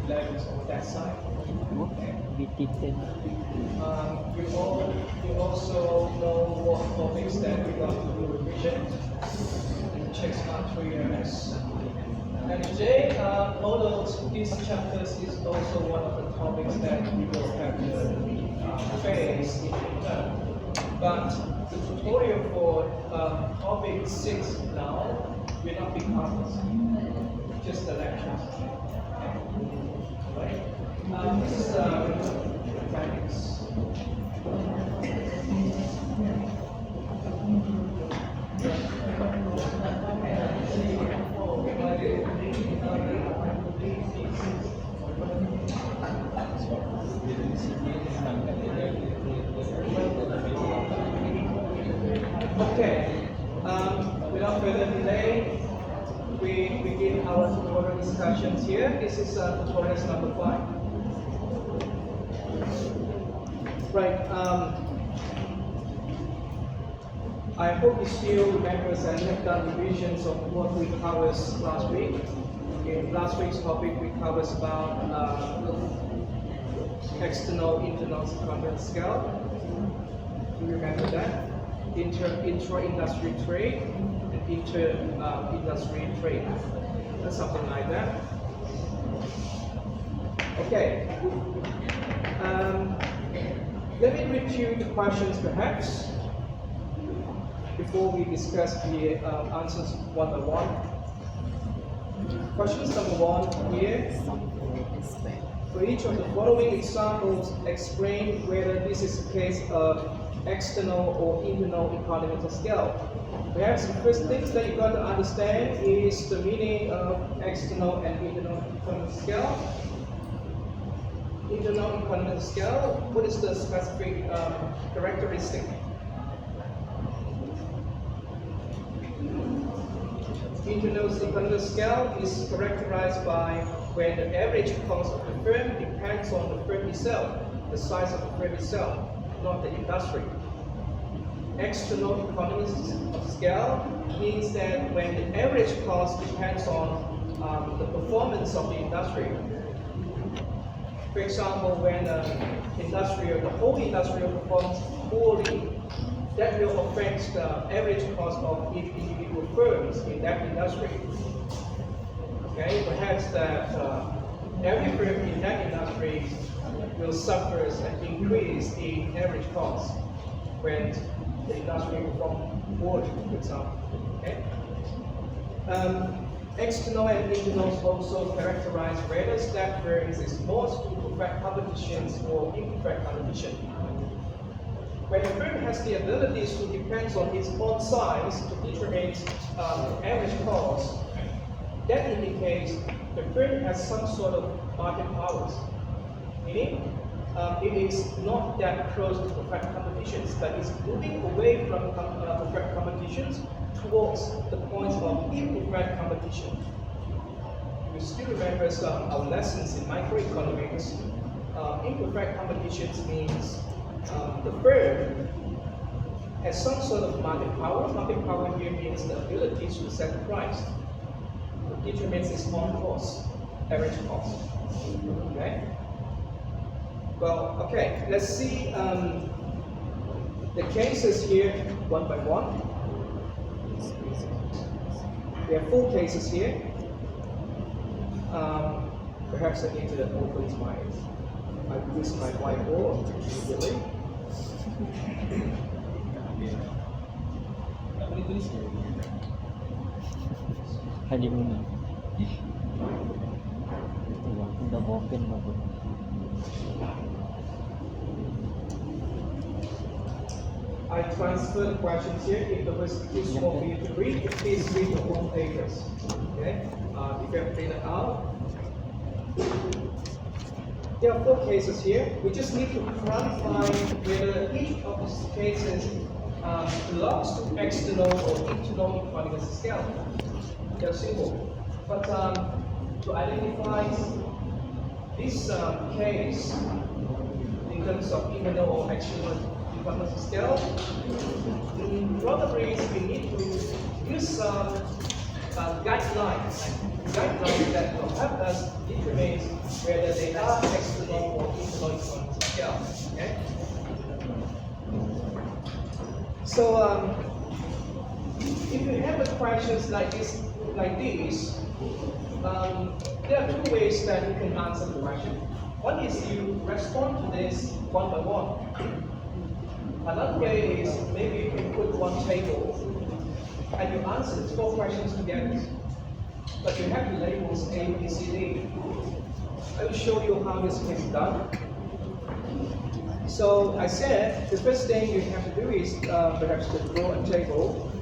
levels on that side. Okay. BT10. You also know what topics that we're going to do revision in check smart 3ms. And today, although these chapters is also one of the topics that we will have to face in the term. But the tutorial for topic 6 now will not be covered, just the lectures. Right? This is mechanics. Okay, without further delay, we begin our tutorial discussions here. This is tutorial number 5. Right, I hope you still remember and have done revisions of what we covered last week. In last week's topic, we covered about external, internal economic scale. Do you remember that? Intra-industry trade and inter-industry trade. That's something like that. Okay. Let me read you the questions perhaps before we discuss the answers one by one. Questions number 1 here. For each of the following examples, explain whether this is a case of external or internal economies of scale. Perhaps the first thing that you got to understand is the meaning of external and internal economies of scale. Internal economies of scale, what is the specific characteristic? Internal economies of scale is characterized by when the average cost of the firm depends on the firm itself, the size of the firm itself, not the industry. External economies of scale means that when the average cost depends on the performance of the industry. For example, when the whole industry performs poorly, that will affect the average cost of each individual firms in that industry. Okay, perhaps that every firm in that industry will suffer an increase in average cost when the industry performs poorly, for example. Okay. External and internal also characterize whether that firm is exposed to perfect competitions or imperfect competition. When a firm has the abilities to depend on its own size to determine average cost, that indicates the firm has some sort of market powers. Meaning, it is not that close to perfect competitions, but it's moving away from perfect competitions towards the point of imperfect competition. You still remember our lessons in microeconomics. Imperfect competitions means the firm has some sort of market power. Market power here means the ability to set the price. It determines its own cost, average cost. Okay? Well, okay, let's see the cases here one by one. We have 4 cases here. Perhaps I need to open I use my whiteboard immediately. Honeymoon. Udah open mo. I transfer the questions here. If the was useful for you to read, please read the whole papers. Okay? If you have printed it out. There are 4 cases here. We just need to clarify whether each of these cases belongs to external or internal economies of scale. They're simple. But to identify this case in terms of internal or external economies of scale, probably we need to use some guidelines that will help us determine whether they are external or internal economies of scale. Okay? So if you have a questions like this, there are two ways that you can answer the question. One is you respond to this one by one. Another way is maybe you can put one table and you answer 4 questions together. But you have the labels A, B, C, D. I will show you how this can be done. So I said the first thing you have to do is perhaps to draw a table.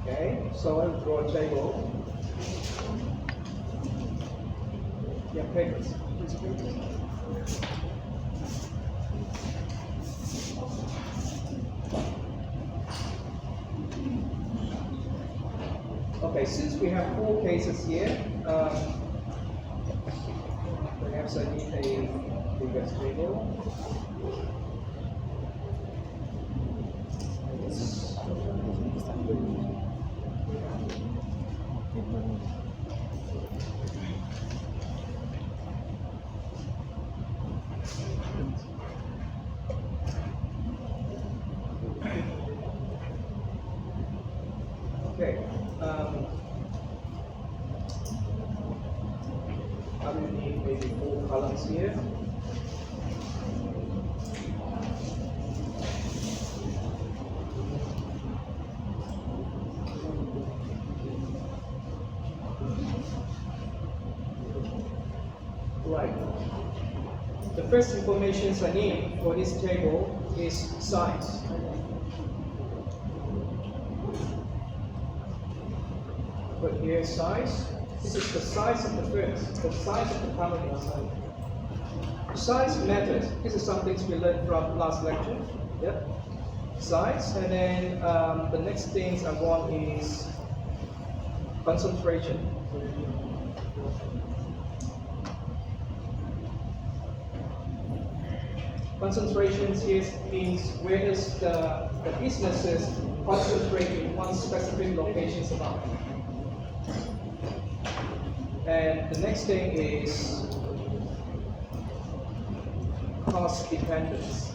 Okay, so I will draw a table. Yeah, papers. Okay, since we have 4 cases here, perhaps I need a bigger table. Okay. I will need maybe 4 columns here. Right. The first information I need for this table is size. Put here size. This is the size of the first, the size of the company. Size matters. This is something we learned from last lecture. Yep. Size, and then the next things I want is concentration. Concentration here means where does the businesses concentrate in one specific location about. And the next thing is cost dependence.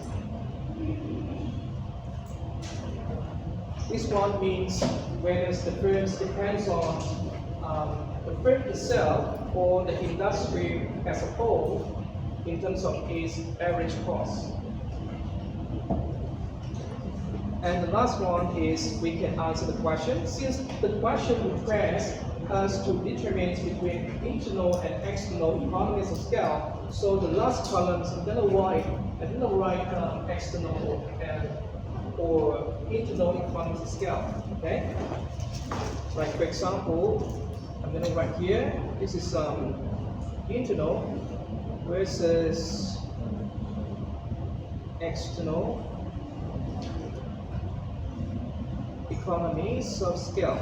This one means whether the firms depends on the firm itself or the industry as a whole in terms of its average cost. And the last one is we can answer the question. Since the question requires us to determine between internal and external economies of scale, so the last columns I'm going to write external or internal economies of scale. Okay. Like for example, I'm going to write here. This is internal versus external economies of scale.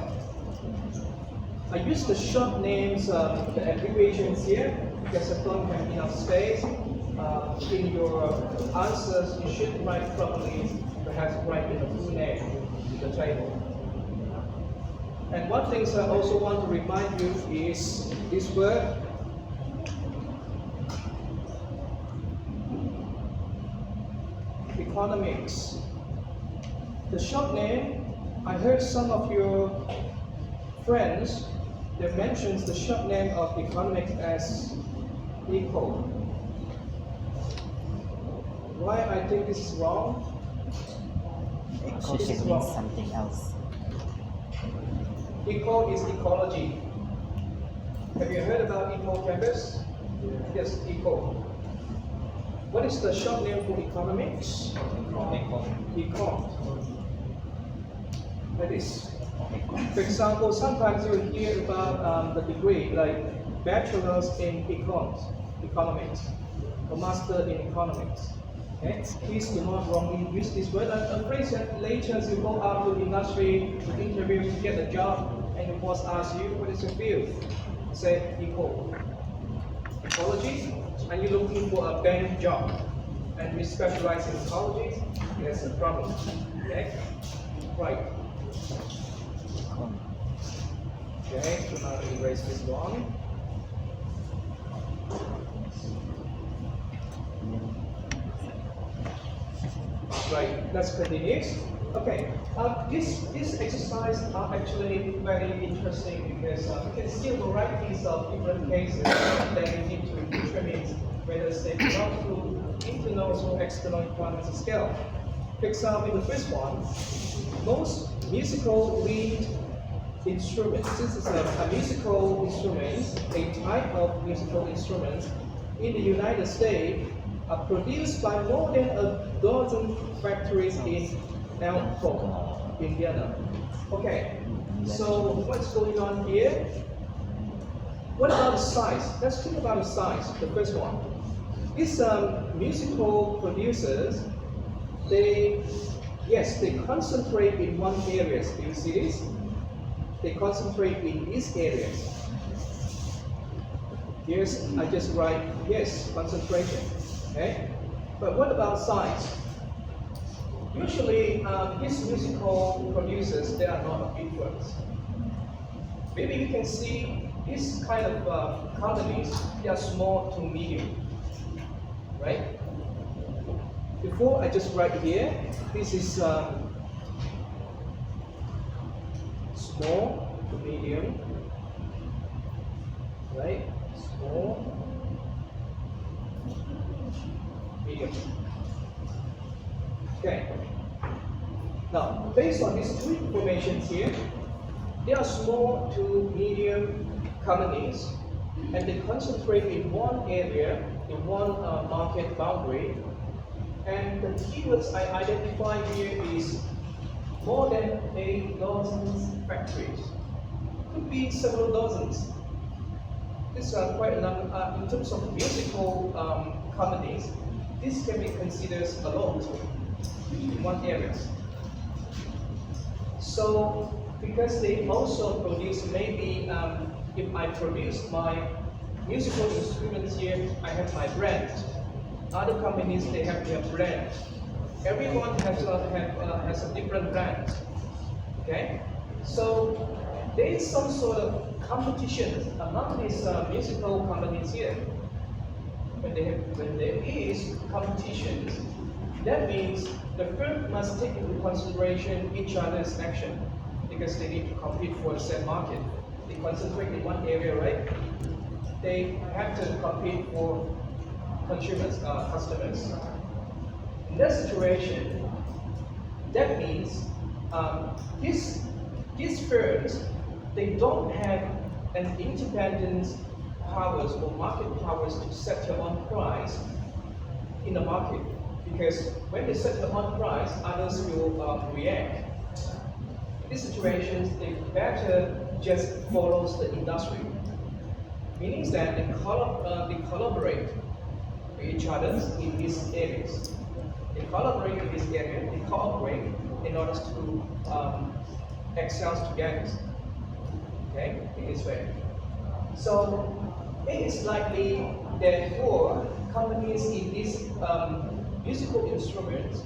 I use the short names, the abbreviations here, because I don't have enough space. In your answers, you should write properly, perhaps write in the full name in the table. And one thing I also want to remind you is this word, economics. The short name, I heard some of your friends, they mentions the short name of economics as ECO. Why I think this is wrong? Eco should mean something else. ECO is ecology. Have you heard about ECO campus? Yes, ECO. What is the short name for economics? Econ. That is. For example, sometimes you hear about the degree, like bachelor's in economics, or master in economics. Okay? Please do not wrongly use this word. I'm afraid that later you go out to the industry to interview to get a job, and your boss asks you, what is your field? You say ecology, and you're looking for a bank job, and we specialize in ecology. There's a problem. Okay? Right. Okay, so now erase this one. Right, let's continue. Okay, this exercise are actually very interesting because we can see a varieties of different cases that we need to determine whether they belong to internal or external equality scale. For example, the first one, most musical reed instruments. This is a musical instrument, a type of musical instrument in the United States are produced by more than a dozen factories in Elk Grove, Indiana. Okay, so what's going on here? What about the size? Let's think about the size, the first one. These musical producers, they concentrate in one area. Do you see this? They concentrate in these areas. Yes, I just write, yes, concentration. Okay? But what about size? Usually, these musical producers, they are not big ones. Maybe you can see this kind of companies, they are small to medium, right? Before I just write here, this is small to medium, right? Small, medium. Okay. Now, based on these two informations here, they are small to medium companies, and they concentrate in one area, in one market boundary. And the keywords I identify here is more than a dozen factories. Could be several dozens. These are quite a number. In terms of musical companies, this can be considered a lot in one area. So, because they also produce, maybe if I produce my musical instruments here, I have my brand. Other companies, they have their brand. Everyone has a different brand. Okay, so there is some sort of competition among these musical companies here. When there is competition, that means the firm must take into consideration each other's action because they need to compete for the same market. They concentrate in one area, right? They have to compete for consumers, customers. In that situation, that means these firms, they don't have an independent powers or market powers to set their own price in the market. Because when they set their own price, others will react. In these situations, they better just follow the industry. Meaning that they collaborate with each other in these areas. They collaborate in this area, they cooperate in order to excel together. Okay, in this way. So it is likely that for companies in these musical instruments,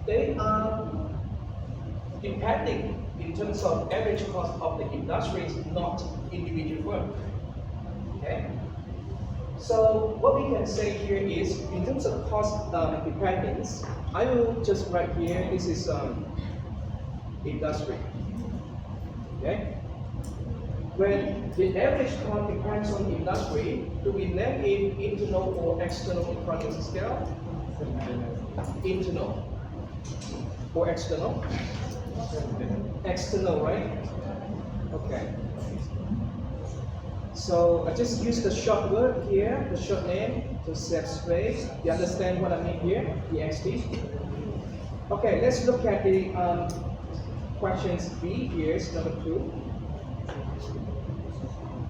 they are depending in terms of average cost of the industries, not individual firm. Okay. So what we can say here is, in terms of cost dependence, I will just write here, this is industry. Okay? When the average cost depends on the industry, do we name it internal or external economies scale? Internal. Or external? External, right? Okay. So I just use the short word here, the short name to set space. You understand what I mean here? EXT. Okay, let's look at the questions B here, is number 2.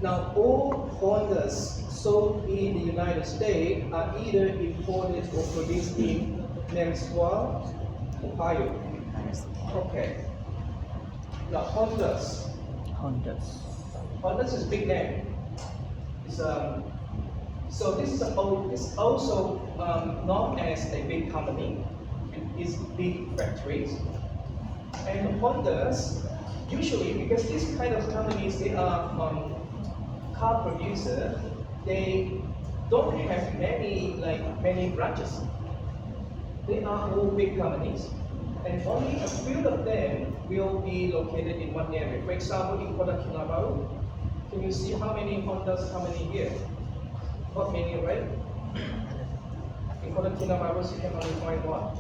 Now, all Hondas sold in the United States are either imported or produced in Mansfield, Ohio. Okay. Now, Hondas. Hondas is a big name. It's, so this is also known as a big company. It's big factories. And Hondas, usually, because these kind of companies, they are car producer, they don't have many branches. They are all big companies, and only a few of them will be located in one area. For example, in Kota Kinabalu, can you see how many Hondas company here? Not many, right? In Kota Kinabalu, you can only find one.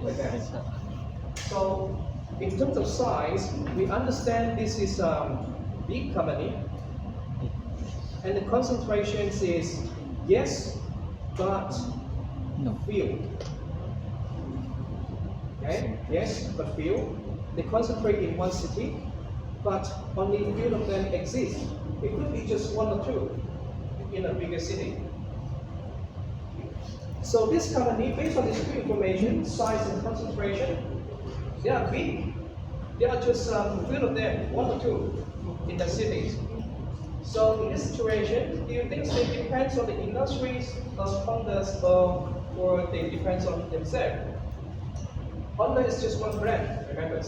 Like that. So, in terms of size, we understand this is a big company, and the concentration is yes, but No. few. Okay? Yes, but few. They concentrate in one city, but only few of them exist. It could be just one or two in a bigger city. So this company, based on this two information, size and concentration, they are big. There are just few of them, one or two in the cities. So in this situation, do you think it depends on the industries of Honda's or they depends on themselves? Honda is just one brand, remember,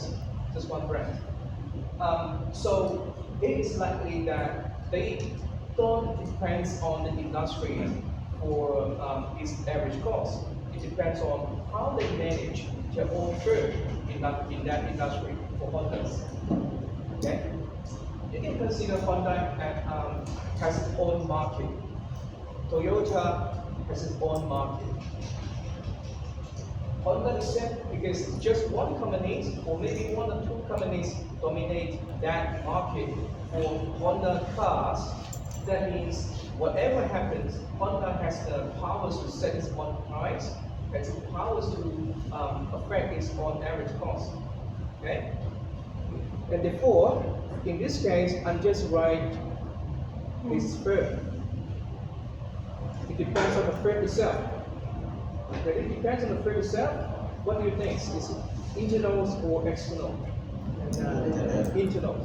just one brand. So it is likely that they don't depend on the industry for its average cost. It depends on how they manage their own firm in that industry for Honda's. Okay? You can consider Honda has its own market. Toyota has its own market. Honda is set because just one company or maybe one or two companies dominate that market for Honda cars. That means whatever happens, Honda has the powers to set its own price, has the powers to affect its own average cost. Okay? And therefore, in this case, I'm just write this firm. It depends on the firm itself. Okay, it depends on the firm itself. What do you think? Is it internals or external? Internal.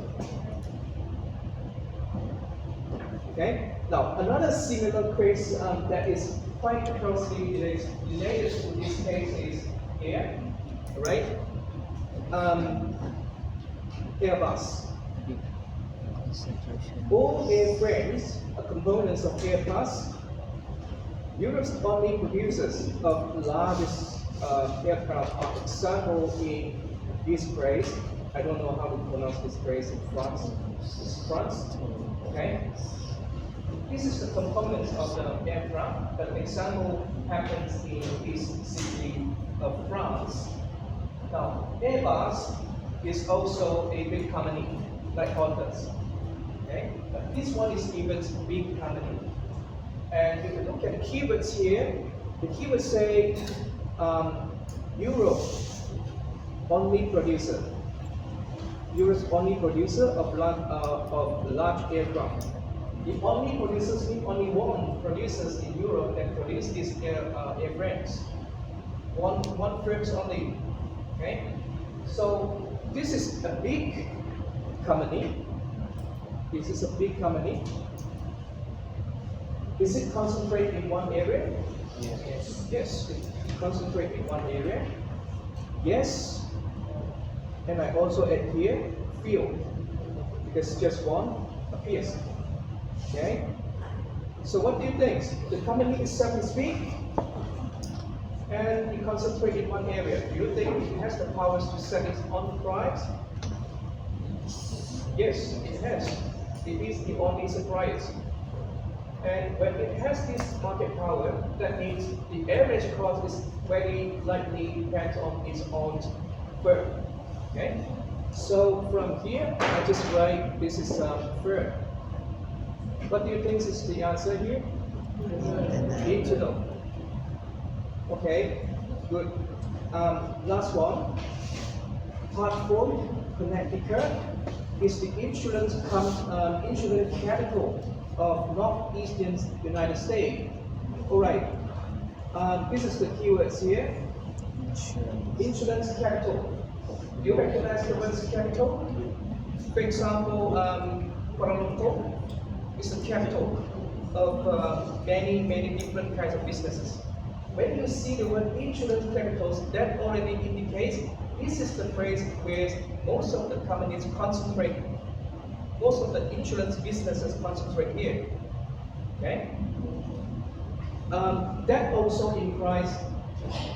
Okay. Now another similar case that is quite closely related to this case is here, right? Airbus. Concentration. All airframes are components of Airbus. Europe's only producers of largest aircraft are example in this phrase. I don't know how to pronounce this phrase in France. It's France. Okay. This is the components of the aircraft. The example happens in this city of France. Now, Airbus is also a big company like Honda's. Okay, but this one is even a big company. And if you look at the keywords here, the keywords say Europe only producer. Europe's only producer of large aircraft. The only producers mean only one producers in Europe that produce these airframes. One firms only. Okay, so this is a big company. This is a big company. Is it concentrated in one area? Yes. Yes, it concentrates in one area. Yes. And I also add here field because just one appears. Okay. So what do you think? The company itself is big and it concentrates in one area. Do you think it has the powers to set its own price? Yes, it has. It is the only supplier. And when it has this market power, that means the average cost is very likely depends on its own firm. Okay? So from here, I just write this is firm. What do you think is the answer here? Internal. Okay, good. Last one. Hartford, Connecticut is the insurance capital of northeastern United States. All right. This is the keywords here. Insurance capital. Do you recognize the word capital? For example, Kuala Lumpur is the capital of many different kinds of businesses. When you see the word insurance capitals, that already indicates this is the place where most of the companies concentrate. Most of the insurance businesses concentrate here. Okay? That also implies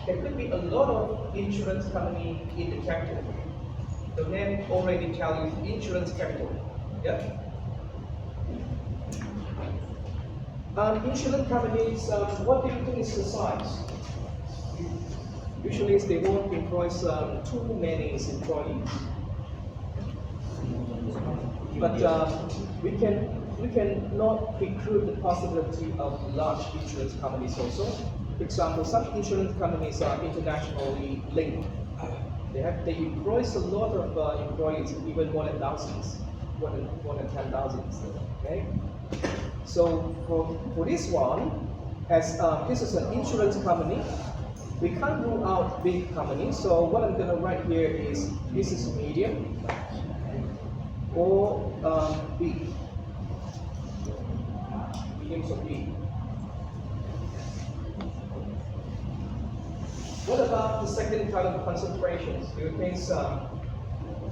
There could be a lot of insurance company in the capital. The name already tell you insurance capital. Yeah. Insurance companies, what do you think is the size? Usually they won't employ too many employees. But we can not preclude the possibility of large insurance companies also. For example, some insurance companies are internationally linked. They employ a lot of employees, even more than thousands, more than 10,000. Okay. So for this one, as this is an insurance company, we can't rule out big companies. So what I'm gonna write here is this is medium or big. Mediums or big. What about the second kind of concentrations? Do you think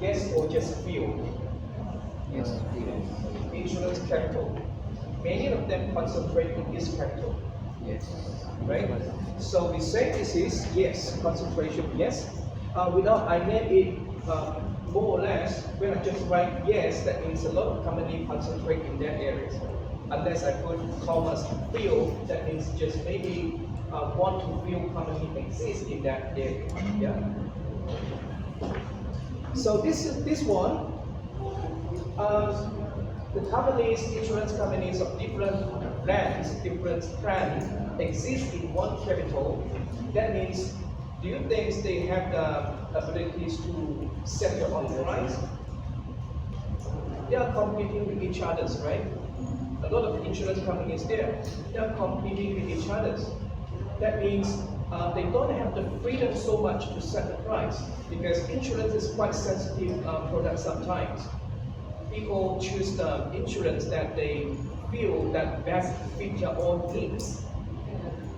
yes or just few? Yes. Insurance capital. Many of them concentrate in this capital. Yes. Right? So we say this is yes, concentration yes. Without I name it more or less, when I just write yes, that means a lot of company concentrate in that areas. Unless I put commas few, that means just maybe 1 to few company exist in that area. Yeah. So this one, the companies, insurance companies of different brands, different brands exist in one capital. That means, do you think they have the abilities to set their own price? They are competing with each other, right? A lot of insurance companies there, they are competing with each other. That means they don't have the freedom so much to set the price because insurance is quite sensitive product sometimes. People choose the insurance that they feel that best fit their own needs.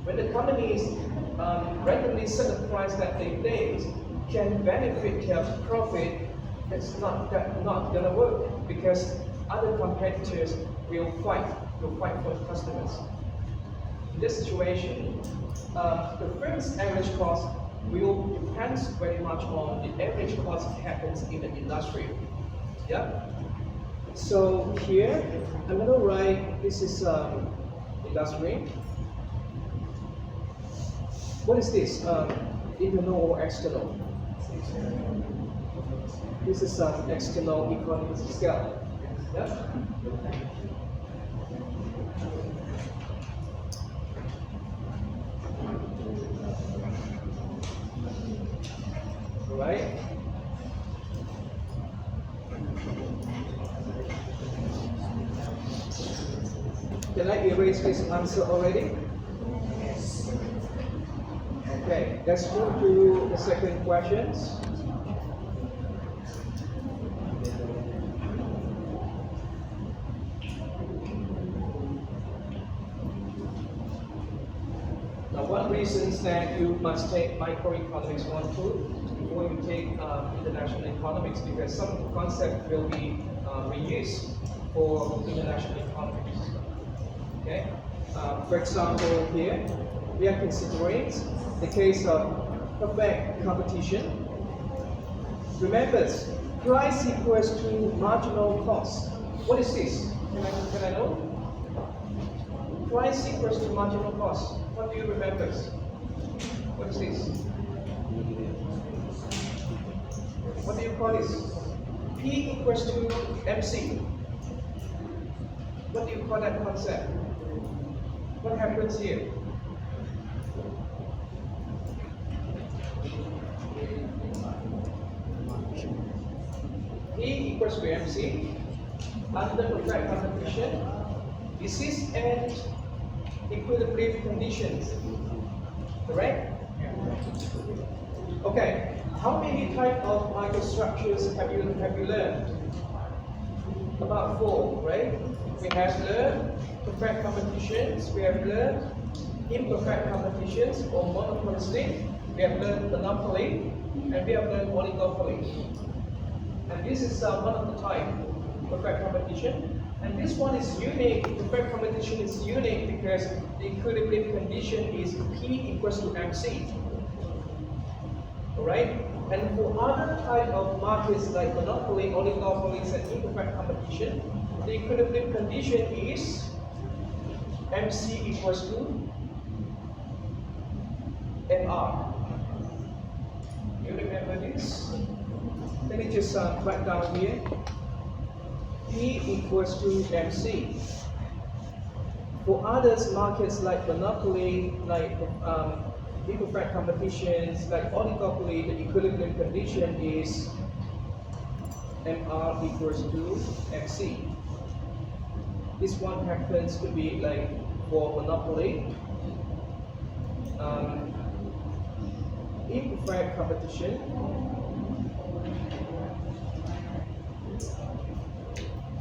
When the companies randomly set a price that they think can benefit their profit, it's not gonna work because other competitors will fight for the customers. In this situation, the firm's average cost will depend very much on the average cost happens in the industry. Yeah. So here, I'm going to write, this is industry. What is this? Internal or external? This is external economic scale. Yeah? Right? Can I erase this answer already? Yes. Okay, let's move to the second questions. Now, what reasons that you must take microeconomics 1-2 before you take international economics? Because some of the concepts will be reused for international economics. Okay. For example, here we are considering the case of perfect competition. Remember, price equals to marginal cost. What is this? Can I know? Price equals to marginal cost. What do you remember? What is this? What do you call this? P equals to MC. What do you call that concept? What happens here? P equals to MC. Under perfect competition, this is an equilibrium conditions. Correct? Okay. How many types of microstructures have you learned? About 4, right? We have learned perfect competitions, we have learned imperfect competitions or monopolistic, we have learned monopoly, and we have learned oligopoly. And this is one of the type, perfect competition. And this one is unique, perfect competition is unique because the equilibrium condition is P equals to MC. Alright? And for other type of markets like monopoly, oligopolies, and imperfect competition, the equilibrium condition is MC equals to MR. You remember this? Let me just write down here. P equals to MC. For others markets like monopoly, like imperfect competitions, like oligopoly, the equilibrium condition is MR equals to MC. This one happens to be like for monopoly, imperfect competition,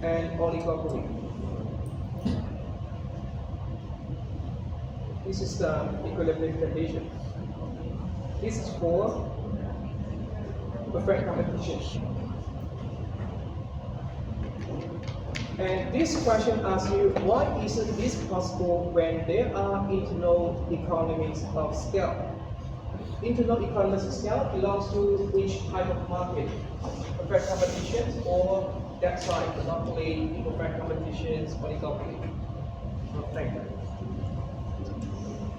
and oligopoly. This is the equilibrium condition. This is for perfect competition. And this question asks you, why isn't this possible when there are internal economies of scale? Internal economies of scale belongs to which type of market? Perfect competitions or that side, monopoly, imperfect competitions, oligopoly. Perfect.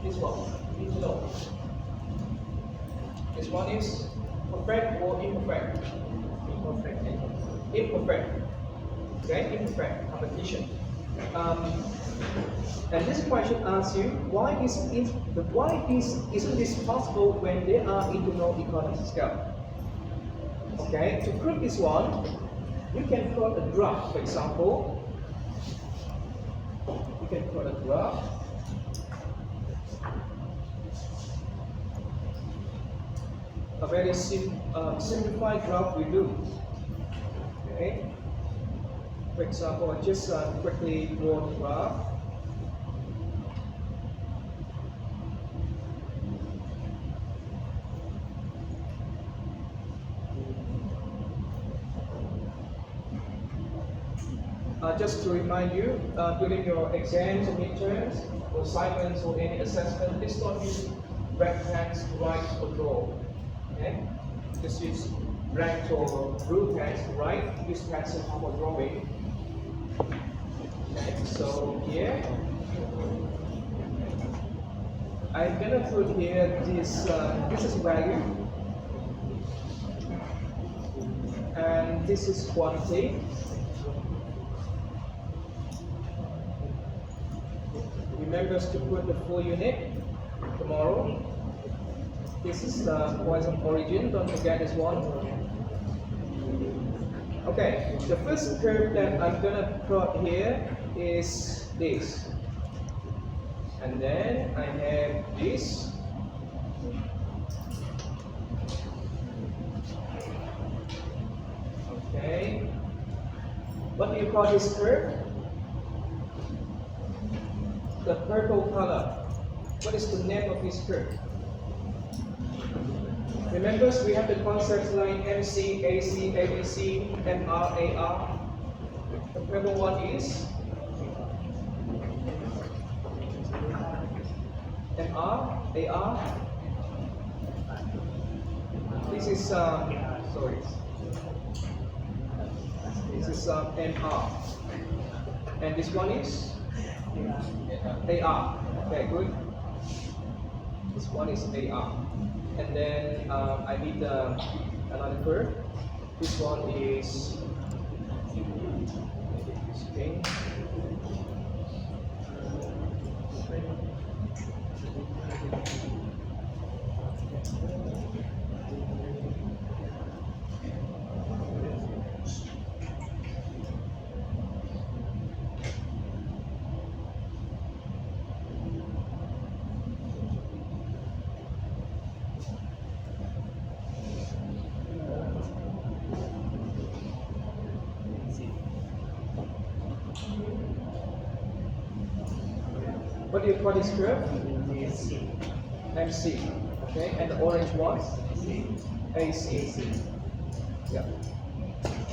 This one, internal. This one is perfect or imperfect? Imperfect. Imperfect. Okay, imperfect competition. And this question asks you, isn't this possible when there are internal economies of scale? Okay, to prove this one, you can plot a graph, for example. You can plot a graph. A very simplified graph we do. Okay. For example, I just quickly draw the graph. Just to remind you, during your exams or midterms or assignments or any assessment, please don't use red pens to write or draw. Okay? Just use blank or blue pens to write. Use pencil for drawing. Okay, so here I'm gonna put here this is value and this is quantity. Remember to put the full unit tomorrow. This is the Poisson origin, don't forget this one. Okay, the first curve that I'm gonna plot here is this. And then I have this. Okay. What do you call this curve? The purple color. What is the name of this curve? Remember, we have the concepts like MC, AC, ABC, MR, AR. The purple one is MR, AR. This is sorry. This is MR, and this one is AR. Okay, good. This one is AR. And then I need another curve. This one is okay. What do you call this curve? MC. Okay, and the orange one? AC. Yeah.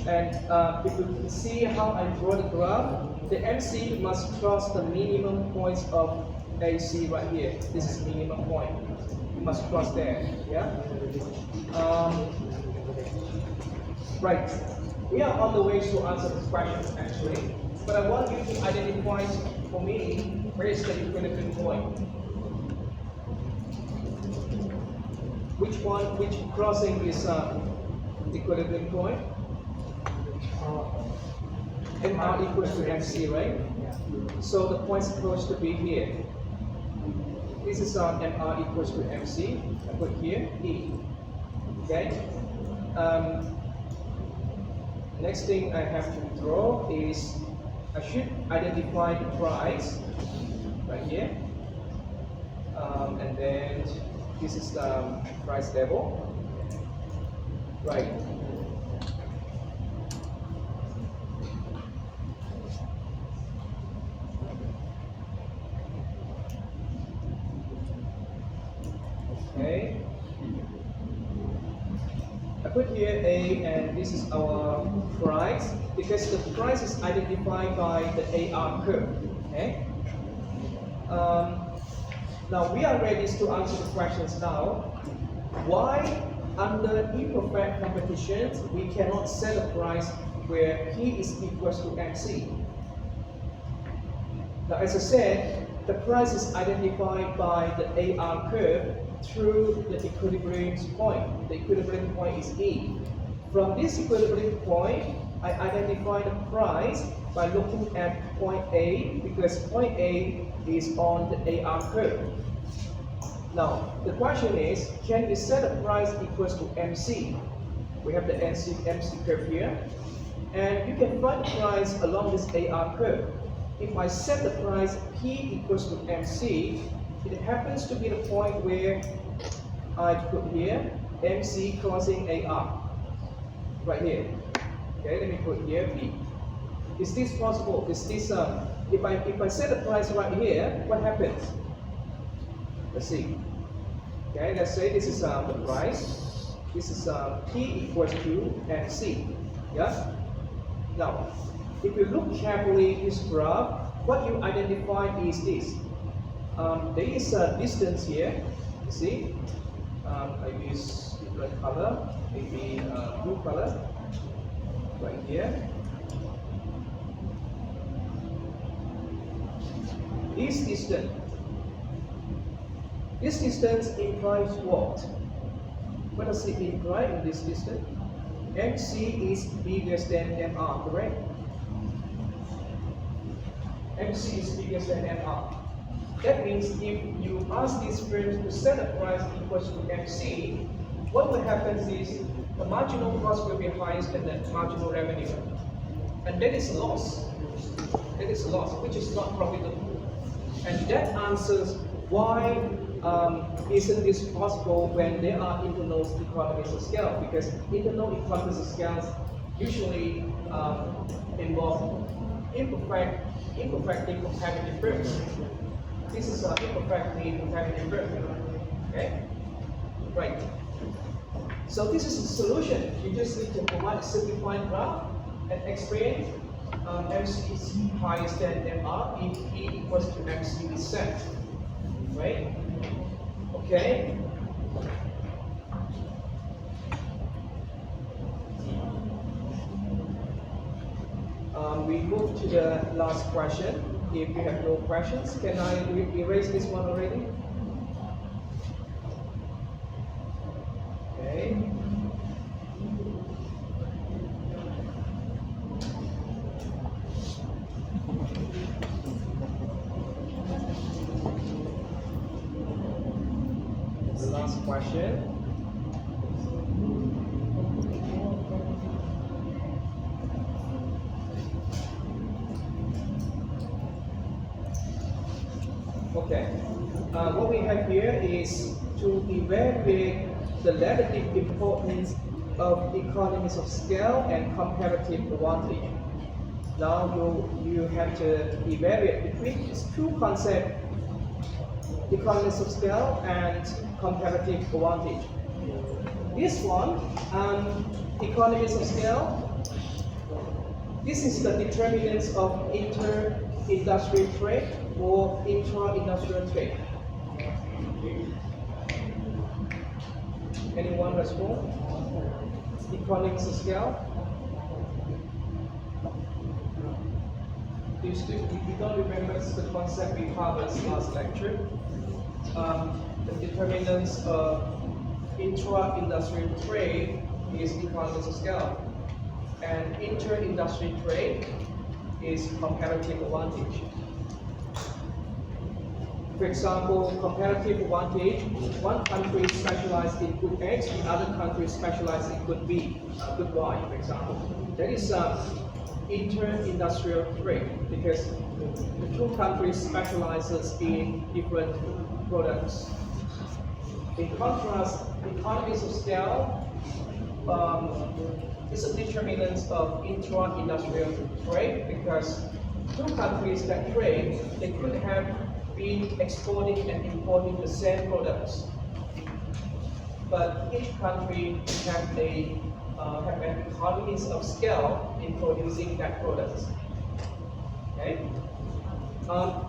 And if you can see how I draw the graph, the MC must cross the minimum points of AC right here. This is minimum point. You must cross there. Yeah. Right. We are on the way to answer this question actually, but I want you to identify for me where is the equilibrium point. Which crossing is equilibrium point? MR equals to MC, right? So the point is supposed to be here. This is MR equals to MC. I put here E. Okay. Next thing I have to draw is I should identify the price right here, and then this is the price level, right? Okay. I put here A, and this is our price because the price is identified by the AR curve. Okay. Now we are ready to answer the questions now. Why under imperfect competitions we cannot set a price where P is equals to MC? Now as I said, the price is identified by the AR curve through the equilibrium point. The equilibrium point is E. From this equilibrium point, I identify the price by looking at point A because point A is on the AR curve. Now, the question is, can we set a price equals to MC? We have the MC curve here, and you can find the price along this AR curve. If I set the price P equals to MC, it happens to be the point where I put here MC crossing AR, right here. Okay, let me put here B. Is this possible? Is this if I set the price right here, what happens? Let's see. Okay, let's say this is the price. This is P equals to MC. Yeah. Now, if you look carefully at this graph, what you identify is this. There is a distance here. You see, I use different color, maybe blue color, right here. This distance implies what? What does it imply in this distance? MC is bigger than MR, correct? MC is bigger than MR. That means if you ask these firms to set a price equals to MC, what will happen is the marginal cost will be higher than the marginal revenue. And that is loss. That is loss, which is not profitable. And that answers why isn't this possible when there are internal economies of scale? Because internal economies of scale usually involve imperfectly competitive firms. This is an imperfectly competitive firm. Okay? Right. So this is the solution. You just need to provide a simplified graph and explain MC is higher than MR if P equals to MC is set. Right? Okay? We move to the last question. If you have no questions, can I erase this one already? Okay. The last question. Okay, what we have here is to evaluate the relative importance of economies of scale and comparative advantage. Now you have to evaluate between these two concepts, economies of scale and comparative advantage. This one, economies of scale, This is the determinants of inter-industrial trade or intra-industrial trade. Anyone respond? Economies of scale? If you don't remember the concept we covered last lecture, the determinants of intra-industrial trade is economies of scale, and inter-industrial trade is comparative advantage. For example, comparative advantage, one country specializes in good X, the other country specializes in good B, good Y, for example. That is inter-industrial trade because the two countries specializes in different products. In contrast, economies of scale is a determinant of intra-industrial trade because two countries that trade, they could have been exporting and importing the same products, but each country have an economies of scale in producing that product. Okay.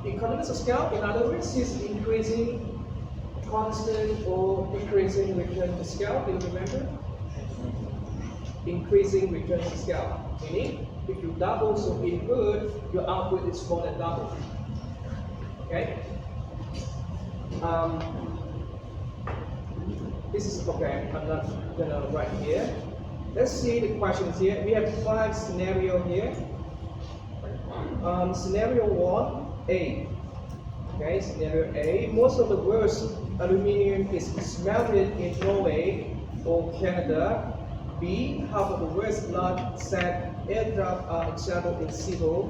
Economies of scale, in other words, is increasing constant or decreasing return to scale. Do you remember? Increasing return to scale, meaning if you double some input, your output is more than double. Okay. This is okay. I'm not gonna write here. Let's see the questions here. We have 5 scenarios here. Scenario 1A. Okay, scenario A. Most of the world's aluminium is smelted in Norway or Canada. B. Half of the world's large set aircraft are assembled in Seoul.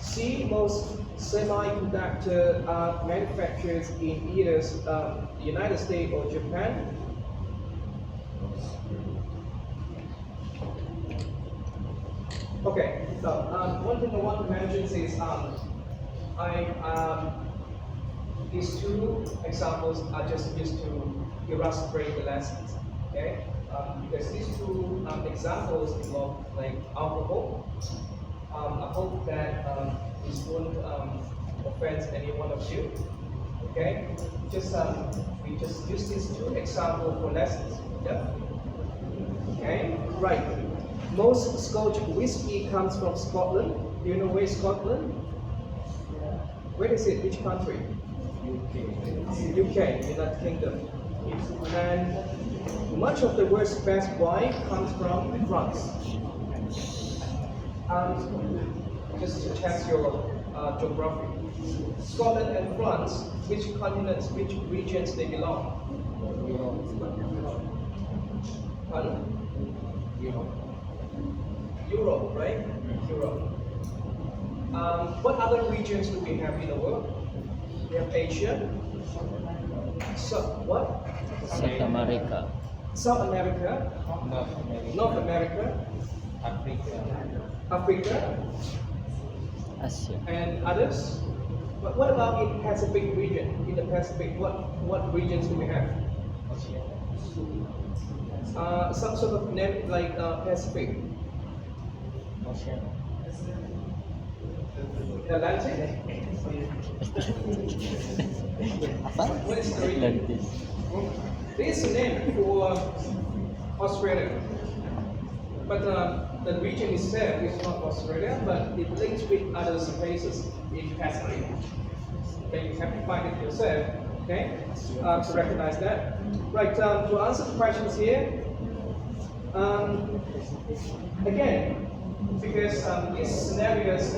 C. Most semiconductors are manufactured in either the United States or Japan. Okay, so one thing I want to mention is these two examples are just used to illustrate the lessons. Okay, because these two examples involve like alcohol. I hope that this won't offend any one of you. Okay, we just use these two examples for lessons. Yeah. Okay, right. Most Scotch whiskey comes from Scotland. Do you know where is Scotland? Where is it? Which country? UK, United Kingdom. And much of the world's best wine comes from France. Just to test your geography. Scotland and France, which continents, which regions they belong? Pardon? Europe, right? Europe. What other regions do we have in the world? We have Asia. So what? South America. South America. North America. Africa. Asia. And others. But what about in Pacific region? In the Pacific, what regions do we have? Some sort of name like Pacific. Atlantic? What is the region? Atlantis. There is a name for Australia, but the region itself is not Australia, but it links with other places in Pacific. Okay, you have to find it yourself, okay, to recognize that. Right, to answer the questions here, again, because these scenarios,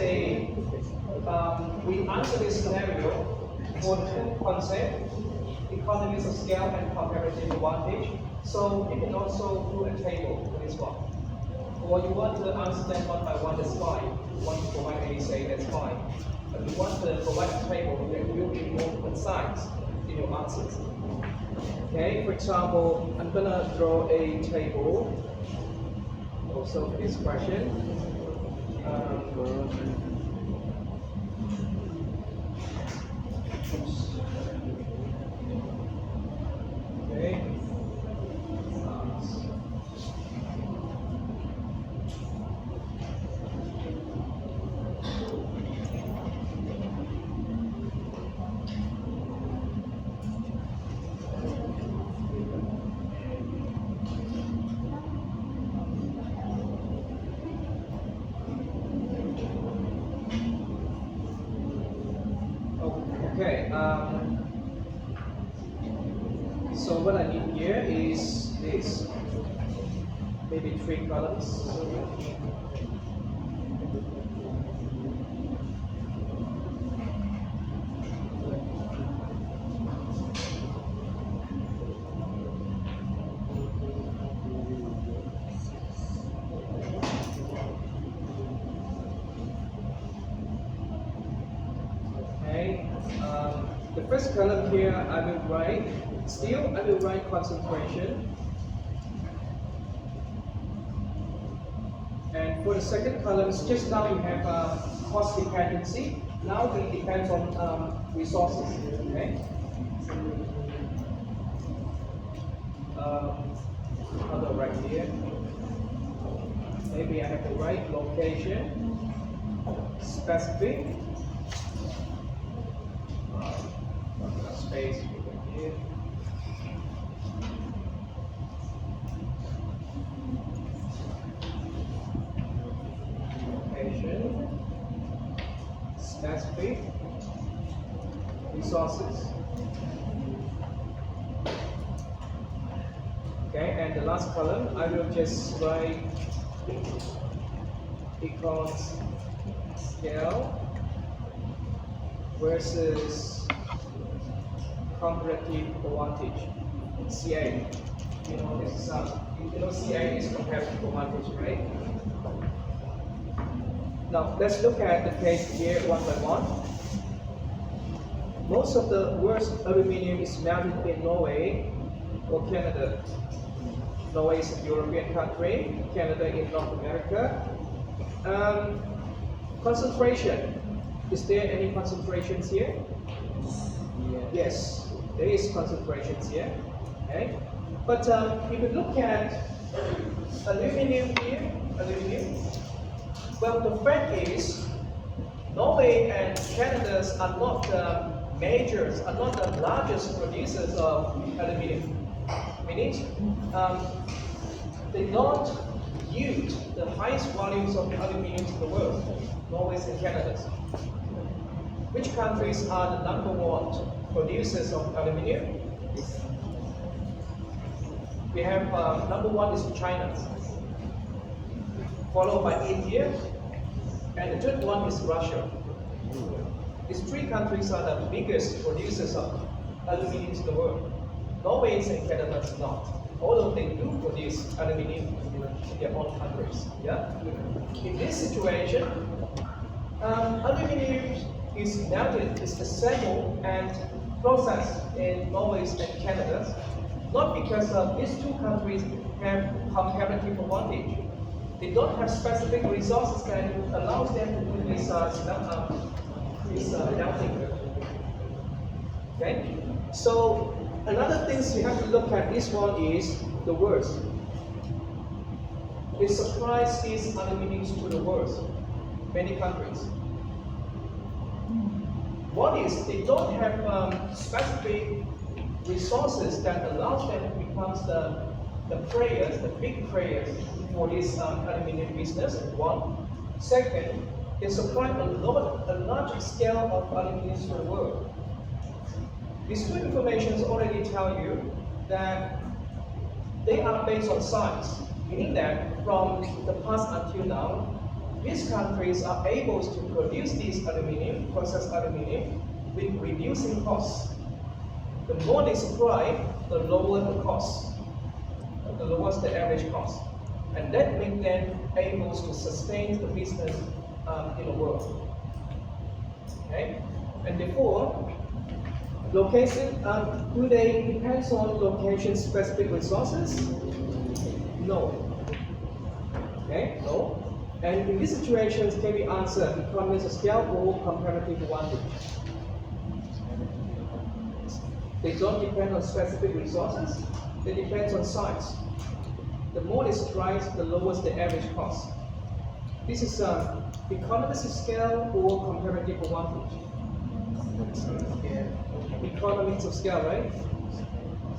we answer this scenario for two concepts, economies of scale and comparative advantage. So you can also do a table for this one. Or you want to answer them one by one, that's fine. You want to provide any say, that's fine. But you want to provide a table that will be more concise in your answers. Okay, for example, I'm gonna draw a table also for this question. Okay. Okay. So what I need here is this. Maybe 3 columns. Okay. The first column here, I will write. Still, I will write concentration. And for the second column, just now we have cost dependency. Now it depends on resources. Okay. How do I write here? Maybe I have to write location, specific, space here. Location, specific, resources. Okay, and the last column, I will just write equals scale versus comparative advantage, CA. You know, this is CA is comparative advantage, right? Now let's look at the case here one by one. Most of the world's aluminium is melted in Norway or Canada. Norway is a European country, Canada in North America. Concentration. Is there any concentrations here? Yes, there is concentrations here. Okay. But if you look at aluminium here, well, the fact is, Norway and Canada are not the majors, are not the largest producers of aluminium. Meaning, they don't use the highest volumes of aluminium in the world, Norway and Canada. Which countries are the number 1 producers of aluminium? We have number 1 is China, followed by India, and the third one is Russia. These 3 countries are the biggest producers of aluminium in the world. Norway and Canada is not, although they do produce aluminium in their own countries. Yeah? In this situation, aluminium is melted, is assembled and processed in Norway and Canada, not because these 2 countries have comparative advantage. They don't have specific resources that allows them to do this melting. Okay? So another thing you have to look at this one is the worst. They supply these aluminium to the world, many countries. One is they don't have specific resources that allows them to become the players, the big players for this aluminium business. One. Second, they supply a large scale of aluminium to the world. These 2 informations already tell you that they are based on science, meaning that from the past until now, these countries are able to produce this aluminium, processed aluminium, with reducing costs. The more they supply, the lower the cost. The lowest the average cost. And that makes them able to sustain the business in the world. Okay? And therefore, location, do they depend on location-specific resources? No. Okay, no. And in these situations, can be answered economies of scale or comparative advantage. They don't depend on specific resources, they depend on size. The more they supply, the lowest the average cost. This is economies of scale or comparative advantage. Economies of scale, right?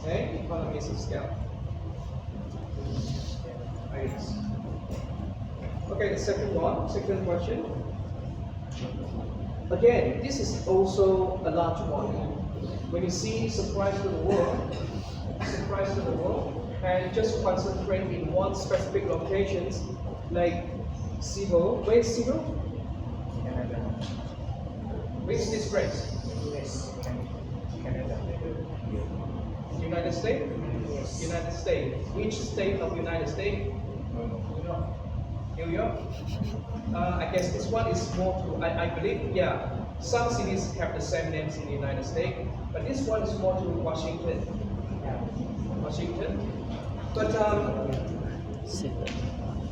Okay, economies of scale. Right. Okay, the second question. again, this is also a large one. When you see surprise to the world, and just concentrate in one specific locations, like Cebu. Where is Cebu? Canada. Which is this place? Yes. Canada. United States? Yes. United States. Which state of United States? New York? I guess this one is more to, I believe, yeah, some cities have the same names in the United States, but this one is more to Washington. But Seven.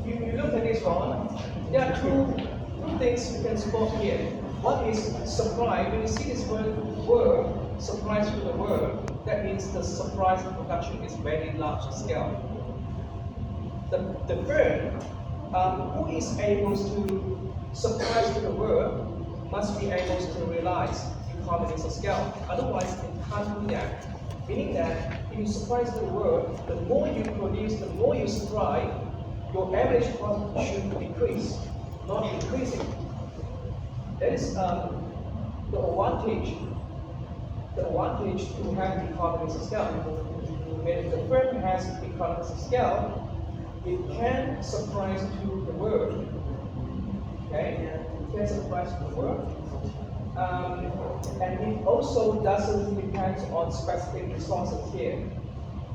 you look at this one, there are two things you can spot here. One is supply. When you see this word surprise to the world, that means the surprise production is very large scale. The firm who is able to surprise to the world must be able to realize economies of scale. Otherwise, it can't do that. Meaning that if you surprise the world, the more you produce, the more you supply, your average cost should decrease, not increasing. That is the advantage. The advantage to have economies of scale. When the firm has economies of scale, it can surprise to the world. Okay, it can surprise to the world. And it also doesn't depend on specific resources here.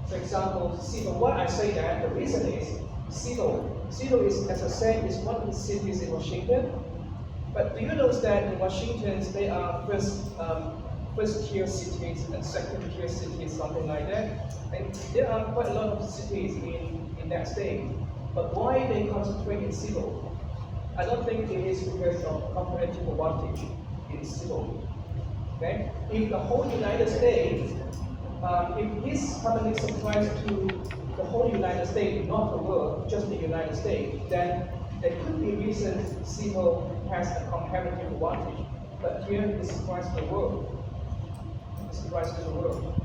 For example, Cebu. Why I say that? The reason is Cebu. Cebu is, as I said, is one of the cities in Washington. But do you know that in Washington they are first tier cities and second tier cities, something like that. And there are quite a lot of cities in that state. But why they concentrate in Cebu? I don't think it is because of comparative advantage in Cebu. Okay? If the whole United States, if this company supplies to the whole United States, not the world, just the United States, then there could be reasons Cebu has a comparative advantage. But here it supplies to the world. It supplies to the world.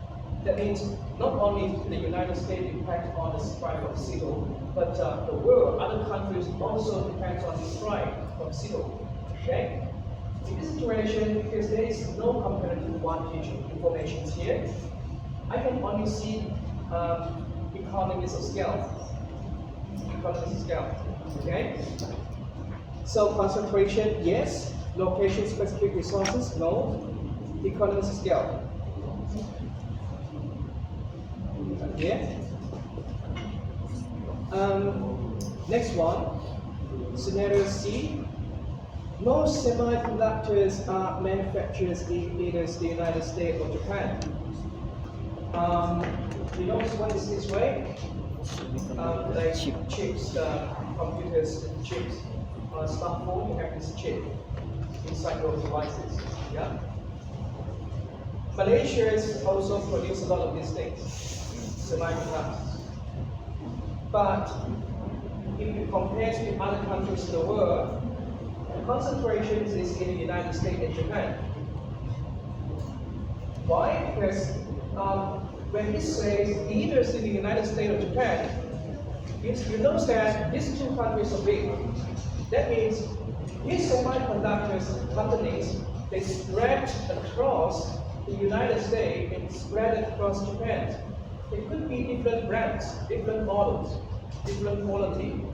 That means not only the United States depends on the supply of Cebu, but the world, other countries also depends on the supply from Cebu. Okay? In this situation, because there is no comparative advantage information here, I can only see economies of scale. Economies of scale. Okay? So concentration, yes. Location specific resources, no. Economies of scale. Yeah. Next one, scenario C. Most semiconductors are manufactured in either the United States or Japan. You know what is this way? Like chips, computers, chips. On a smartphone, you have this chip inside those devices. Yeah. Malaysia also produce a lot of these things, semiconductors. But if you compare with other countries in the world, the concentration is in the United States and Japan. Why? Because when it says either in the United States or Japan, you know that these two countries are big. That means these semiconductors companies, they spread across the United States and spread across Japan. It could be different brands, different models, different quality.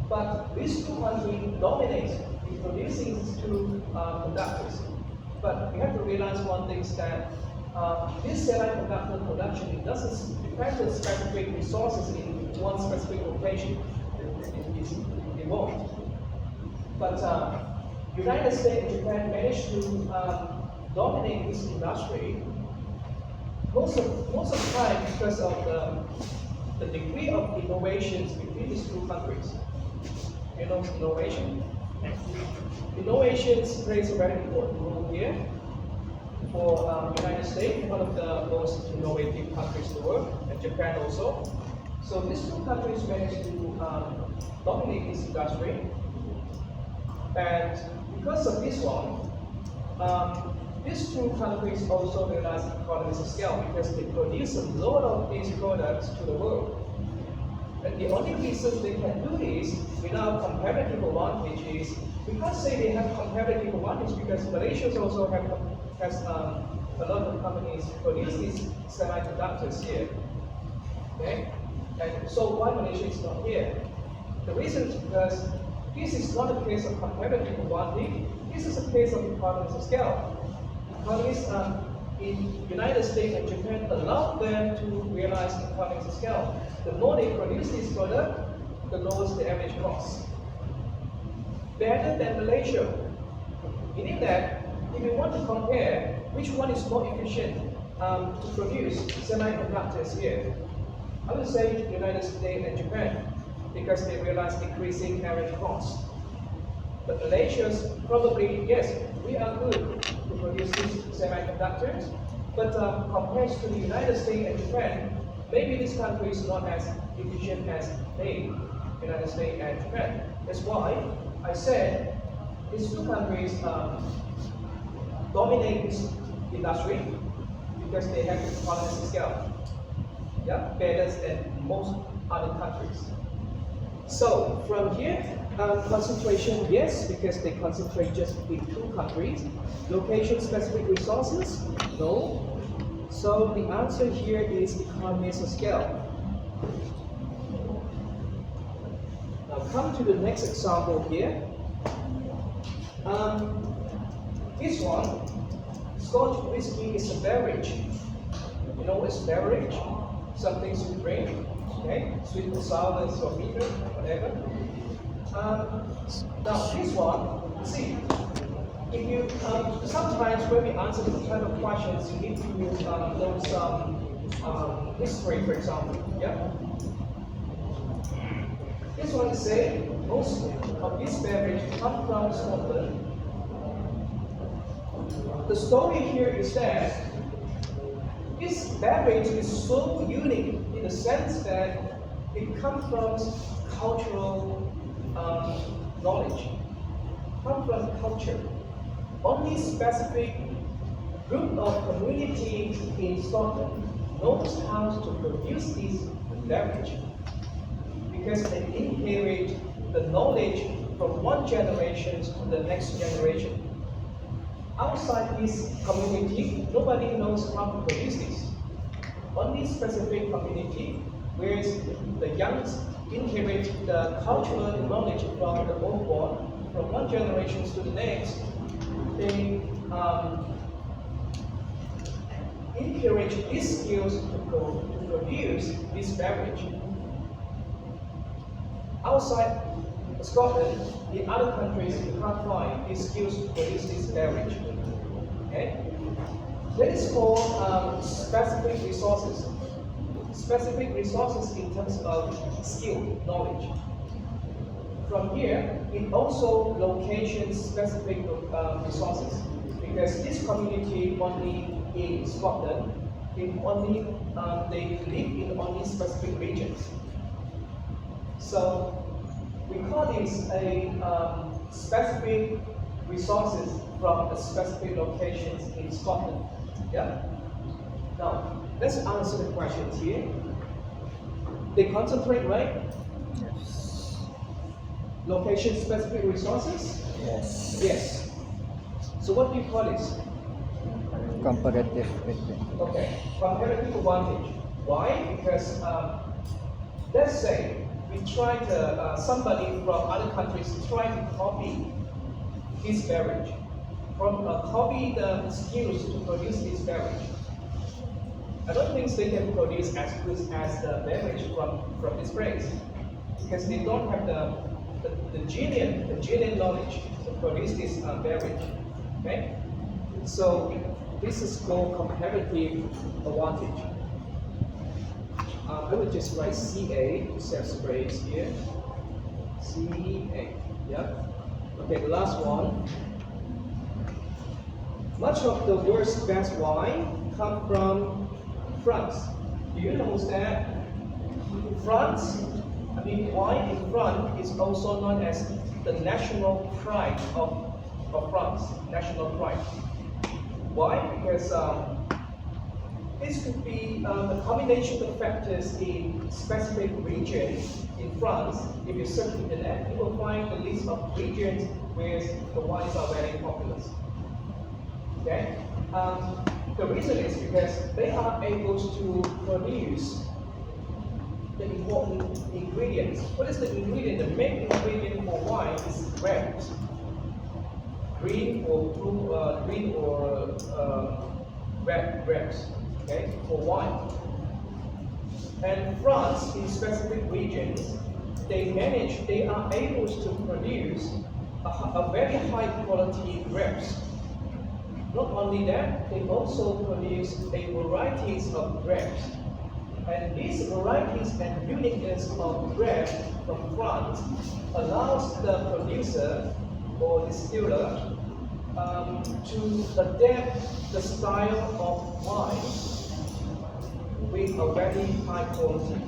But these two countries dominate in producing these two conductors. But we have to realize one thing is that this semiconductor production, it doesn't depend on specific resources in one specific location. It won't. But United States and Japan managed to dominate this industry most of the time because of the degree of innovations between these two countries. You know innovation? Innovations plays a very important role here. For United States, one of the most innovative countries in the world, and Japan also. So these two countries managed to dominate this industry. And because of this one, these two countries also realize economies of scale because they produce a lot of these products to the world. And the only reason they can do this without comparative advantage is We can't say they have comparative advantage because Malaysia also has a lot of companies produce these semiconductors here. Okay? And so why Malaysia is not here? The reason is because this is not a case of comparative advantage, this is a case of economies of scale. Economies in United States and Japan allow them to realize economies of scale. The more they produce this product, the lower the average cost. Better than Malaysia. Meaning that if you want to compare which one is more efficient to produce semiconductors here, I would say United States and Japan because they realize decreasing average cost. But Malaysia's probably, yes, we are good to produce these semiconductors, but compared to the United States and Japan, maybe this country is not as efficient as they, United States and Japan. That's why I said these two countries dominate this industry because they have economies of scale. Yeah, better than most other countries. So from here, concentration, yes, because they concentrate just in two countries. Location-specific resources, no. So the answer here is economies of scale. Now come to the next example here. This one, Scotch whiskey is a beverage. You know what's beverage? Something to drink, okay? Sweet and sour or bitter, whatever. Now this one, see, if you sometimes when we answer this kind of questions, you need to know some history, for example. Yeah. This one is saying most of this beverage come from Scotland. The story here is that this beverage is so unique in the sense that it comes from cultural knowledge, comes from culture. Only specific group of community in Scotland knows how to produce this beverage because they inherit the knowledge from one generation to the next generation. Outside this community, nobody knows how to produce this. Only specific community, where the young inherit the cultural knowledge from the old one, from one generation to the next, they encourage these skills to produce this beverage. Outside Scotland, in other countries, you can't find these skills to produce this beverage. Okay? That is called specific resources. Specific resources in terms of skill, knowledge. From here, it also location-specific resources, because this community only in Scotland, they live in only specific regions. So we call this a specific resources from a specific locations in Scotland. Yeah. Now let's answer the questions here. They concentrate, right? Yes. Location-specific resources? Yes. Yes. So what do you call this? Comparative advantage. Okay, comparative advantage. Why? Because let's say we try to, somebody from other countries try to copy this beverage, copy the skills to produce this beverage. I don't think they can produce as good as the beverage from this place, because they don't have the genuine knowledge to produce this beverage. Okay, so this is called comparative advantage. I would just write CA, save space here. CA, yeah. Okay, the last one. Much of the world's best wine come from France. Do you know that? France, wine in France is also known as the national pride of France. National pride. Why? Because This could be a combination of factors in specific regions in France. If you search the internet, you will find a list of regions where the wines are very popular. Okay? The reason is because they are able to produce the important ingredients. What is the ingredient? The main ingredient for wine is grapes. Green or blue, red grapes, okay, for wine. And France, in specific regions, they are able to produce a very high quality grapes. Not only that, they also produce a varieties of grapes. And these varieties and uniqueness of grapes from France allows the producer or distiller to adapt the style of wine with a very high quality.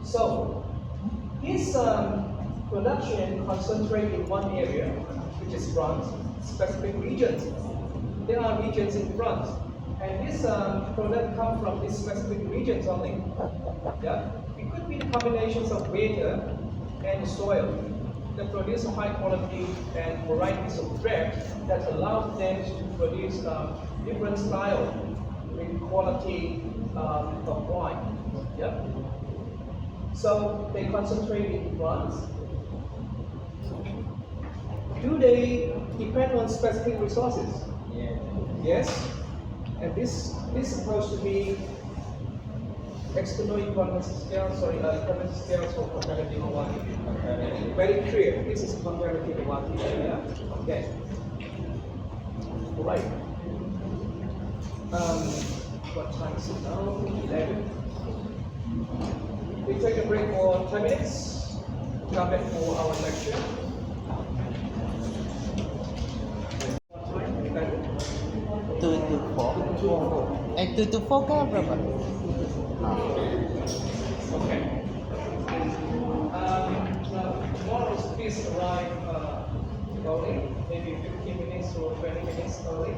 So, this production concentrated in one area, which is France, specific regions. There are regions in France, and this product comes from these specific regions only. Yeah? It could be the combinations of weather and soil that produce a high quality and varieties of grapes that allows them to produce different style with quality of wine. Yeah? So they concentrate in France. Do they depend on specific resources? Yeah. Yes. And this is supposed to be external economic scale, economic scales for comparative advantage. Very clear. This is comparative advantage. Yeah. Okay. Right. What time is it now? 11. We take a break for 10 minutes. Come back for our lecture. What time? 11. 2 to 4. 2 or 4. 2 to 4 ka berapa? Okay. Tomorrow's please arrive early, maybe 15 minutes or 20 minutes early.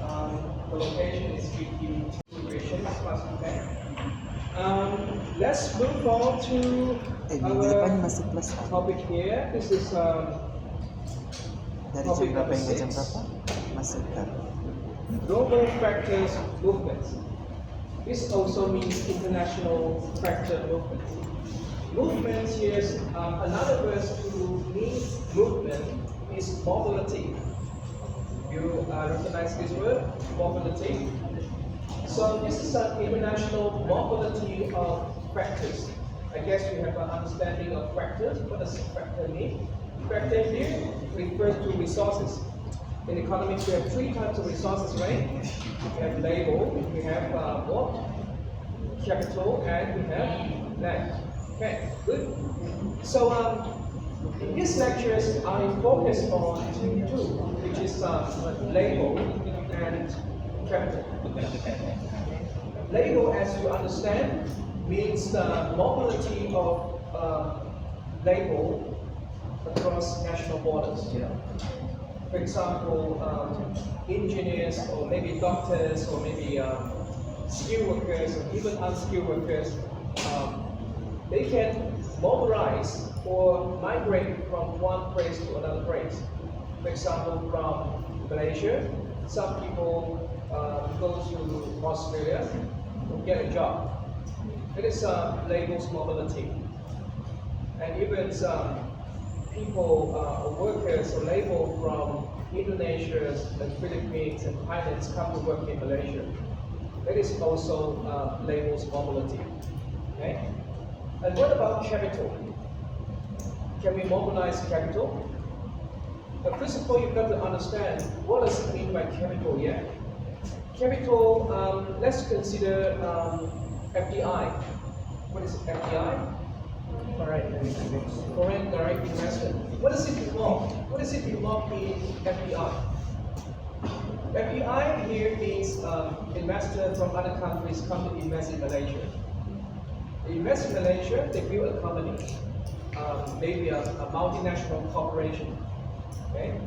The location is 52 Christians, must be there. Let's move on to Minggu depan our masih plus kan? topic here. This is Dari topic jam berapa number hingga jam 6. berapa? Masih kan? Global factors movements. This also means international factor movement. Movement here is another word to mean movement is mobility. You recognize this word, mobility. So this is an international mobility of factors. I guess you have an understanding of factors. What does factor mean? Factor here refers to resources. In economics, we have 3 types of resources, right? We have labor, we have what? Capital, and we have land. Okay, good. So in these lectures, I focus on two, which is labor and capital. Labor, as you understand, means the mobility of labor across national borders. For example, engineers, or maybe doctors, or maybe skilled workers, or even unskilled workers, they can mobilize or migrate from one place to another place. For example, from Malaysia, some people go to Australia to get a job. It is labor's mobility. And even people, workers or labor from Indonesia and Philippines and Thailand come to work in Malaysia. That is also labor's mobility. Okay? And what about capital? Can we mobilize capital? But first of all, you've got to understand what does it mean by capital, yeah? Capital, let's consider FDI. What is FDI? Foreign direct investment. What does it belong? What does it belong in FDI? FDI here means investors from other countries come to invest in Malaysia. They invest in Malaysia, they build a company, maybe a multinational corporation. Okay?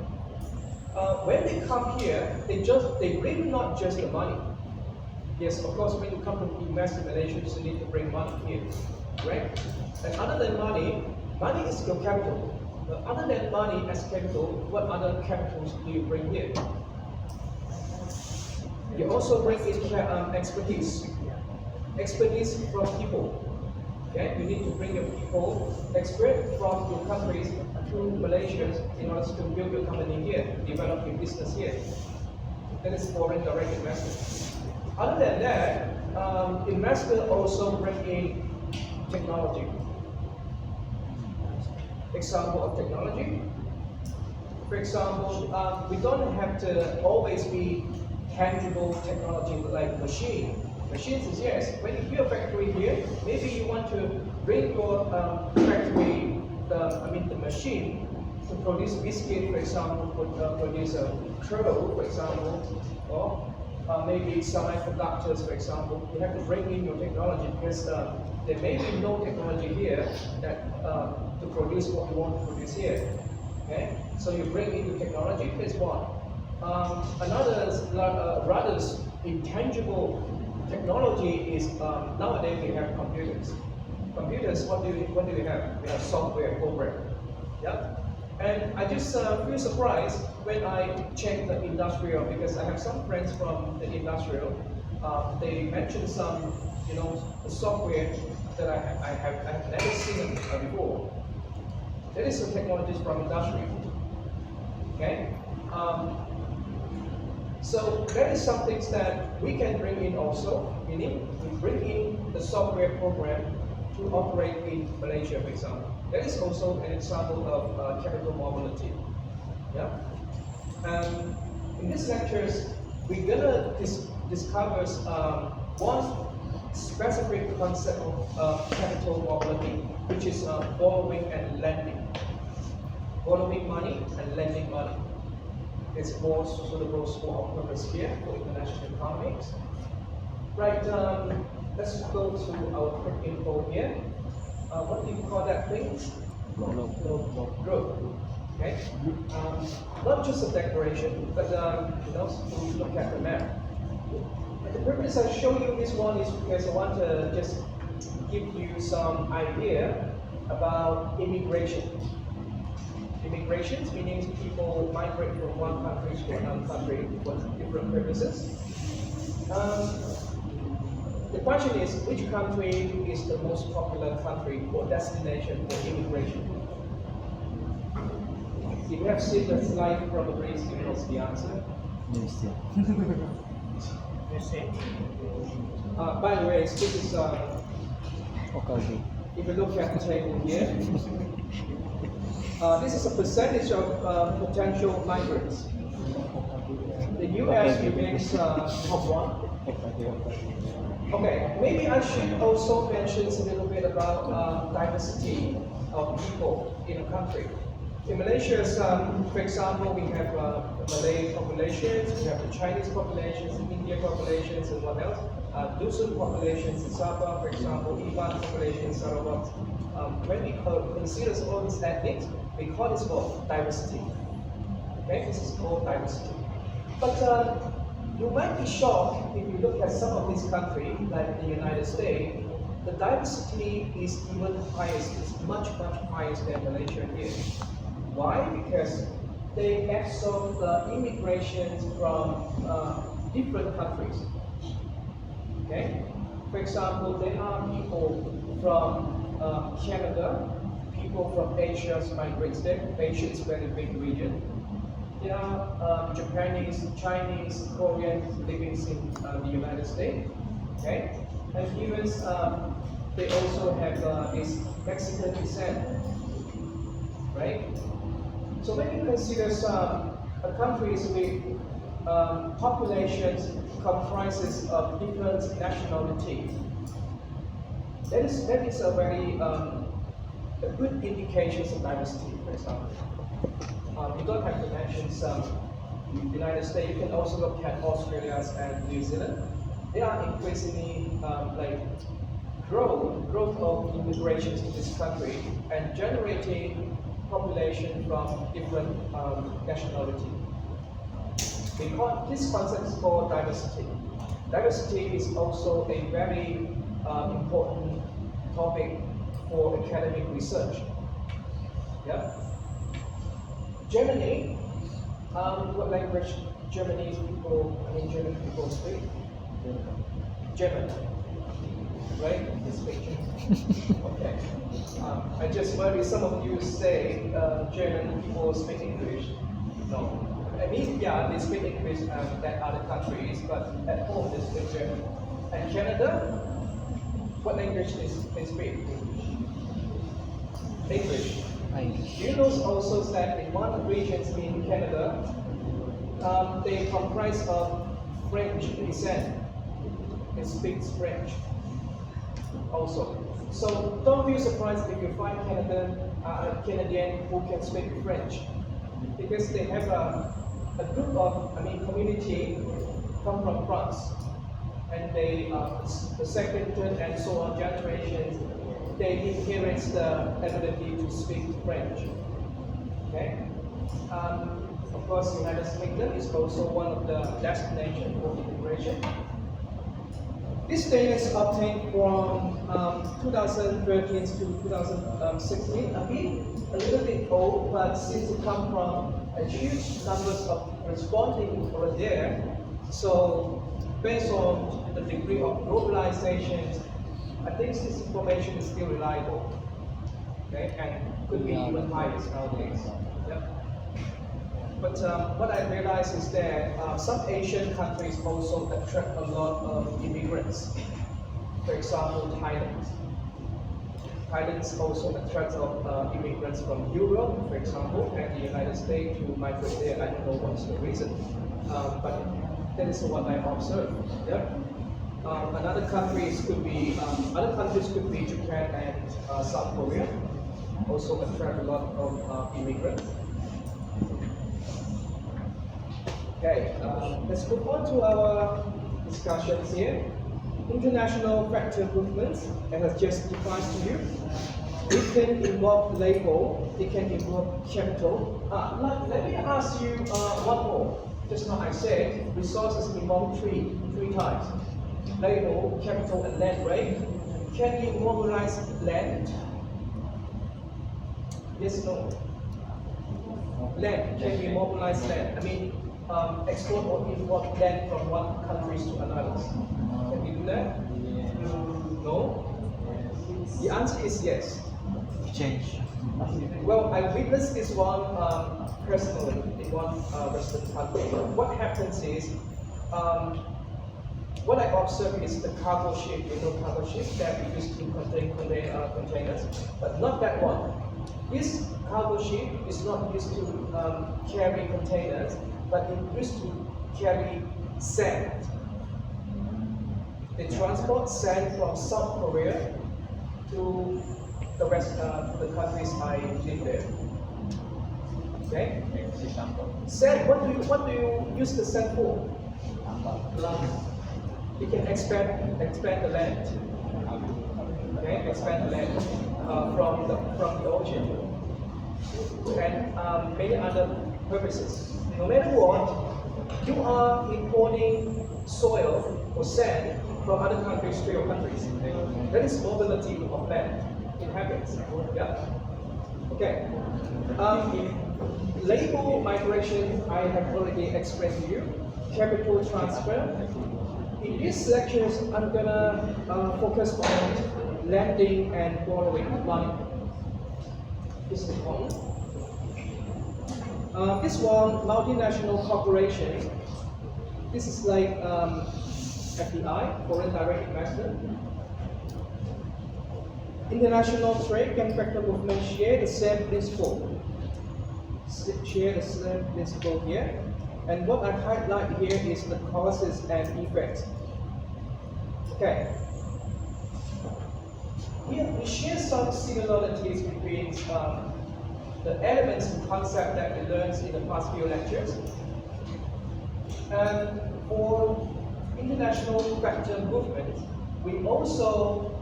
when they come here, they bring not just the money. Yes, of course, when you come to invest in Malaysia, you need to bring money here, right? And other than money, money is your capital. But other than money as capital, what other capitals do you bring here? You also bring in expertise. Expertise from people. Okay, you need to bring your people, expert from your countries to Malaysia in order to build your company here, develop your business here. That is foreign direct investment. Other than that, investors also bring in technology. Example of technology. For example, we don't have to always be tangible technology like machine. Machines is yes. When you build a factory here, maybe you want to bring your factory, the machine to produce biscuit, for example, produce a turtle, for example, or maybe semiconductors, for example. You have to bring in your technology because there may be no technology here that to produce what you want to produce here. Okay, so you bring in the technology. That's one. Another rather intangible technology is nowadays we have computers. Computers, what do we have? We have software program. Yeah. And I just feel surprised when I check the industrial because I have some friends from the industrial. They mentioned some, the software that I have never seen before. That is the technologies from industry. Okay. So that is some things that we can bring in also, meaning we bring in the software program to operate in Malaysia, for example. That is also an example of capital mobility. Yeah. In these lectures, we're gonna discover one specific concept of capital mobility, which is borrowing and lending. Borrowing money and lending money. It's more suitable for our purpose here for international economics. Right, let's go to our quick info here. What do you call that thing? Group. Okay. Not just a declaration, but to look at the map. And the purpose I show you this one is because I want to just give you some idea about immigration. Immigrations meaning people migrate from one country to another country for different purposes. The question is, which country is the most popular country or destination for immigration? If you have seen the slide, probably you know the answer. USA. By the way, this is Okay. if you look at the table here. This is a percentage of potential migrants. The U.S. remains top one. Okay, maybe I should also mention a little bit about diversity of people in a country. In Malaysia, for example, we have Malay populations, we have the Chinese populations, Indian populations, and what else? Dusun populations in Sabah, for example, Iban population in Sarawak. When we consider all these ethnics, we call this called diversity. Okay, this is called diversity. But you might be shocked if you look at some of these countries, like the United States, the diversity is even higher, it's much higher than Malaysia here. Why? Because they absorb the immigrations from different countries. Okay? For example, there are people from Canada, people from Asia migrate there. Asia is a very big region. There are Japanese, Chinese, Koreans living in the United States. Okay? And even they also have this Mexican descent. Right? So when you consider some countries with populations comprises of different nationalities, that is a very a good indication of diversity, for example. You don't have to mention some United States. You can also look at Australia and New Zealand. They are increasingly growth of immigration to this country and generating population from different nationality. This concept is called diversity. Diversity is also a very important topic for academic research. Yeah. Germany, what language German people speak? German, right? They speak German. Okay. I just worry some of you say German people speak English. No. I mean, yeah, they speak English at other countries, but at home they speak German. And Canada, what language they speak? English. Irish. You know also that in one region in Canada, they comprise of French descent. They speak French also. So don't be surprised if you find Canadian who can speak French, because they have a group of, community come from France, and they, the second, third, and so on generations, they inherit the ability to speak French. Okay. Of course, United Kingdom is also one of the destinations for immigration. This data is obtained from 2013 to 2016. A little bit old, but since it comes from a huge numbers of responding over there, so based on the degree of globalization, I think this information is still reliable, okay, and could be even higher nowadays. Yep. But what I realize is that some Asian countries also attract a lot of immigrants. For example, Thailand. Thailand also attracts immigrants from Europe, for example, and the United States to migrate there. I don't know what's the reason, but that is what I observed. Yeah. Other countries could be Japan and South Korea. Also attract a lot of immigrants. Okay, let's move on to our discussions here. International factor movements, as I just defined to you, it can involve label, it can involve capital. Let me ask you one more. Just now I said resources involve three types: label, capital, and land, right? Can you mobilize land? Yes, no. Land, can we mobilize land? Export or import land from one country to another. Can we do that? No? The answer is yes. Change. Well, I witnessed this one personally in one Western country. What happens is, what I observed is the cargo ship, cargo ship that we used to contain containers, but not that one. This cargo ship is not used to carry containers, but it used to carry sand. They transport sand from South Korea to the rest to the countries I live there. Okay? Sand. What do you use the sand for? You can expand the land. Okay, expand the land from the ocean and many other purposes. No matter what, you are importing soil or sand from other countries to your countries. That is mobility of land. It happens. Yeah. Okay. Labor migration, I have already explained to you. Capital transfer. In these lectures, I'm gonna focus on lending and borrowing money. This is important. This one, multinational corporation. This is like FDI, foreign direct investment. International trade and factor movement share the same principle. Share the same principle here. And what I highlight here is the causes and effects. Okay. Here we share some similarities between the elements and concepts that we learned in the past few lectures. And for international factor movement, we also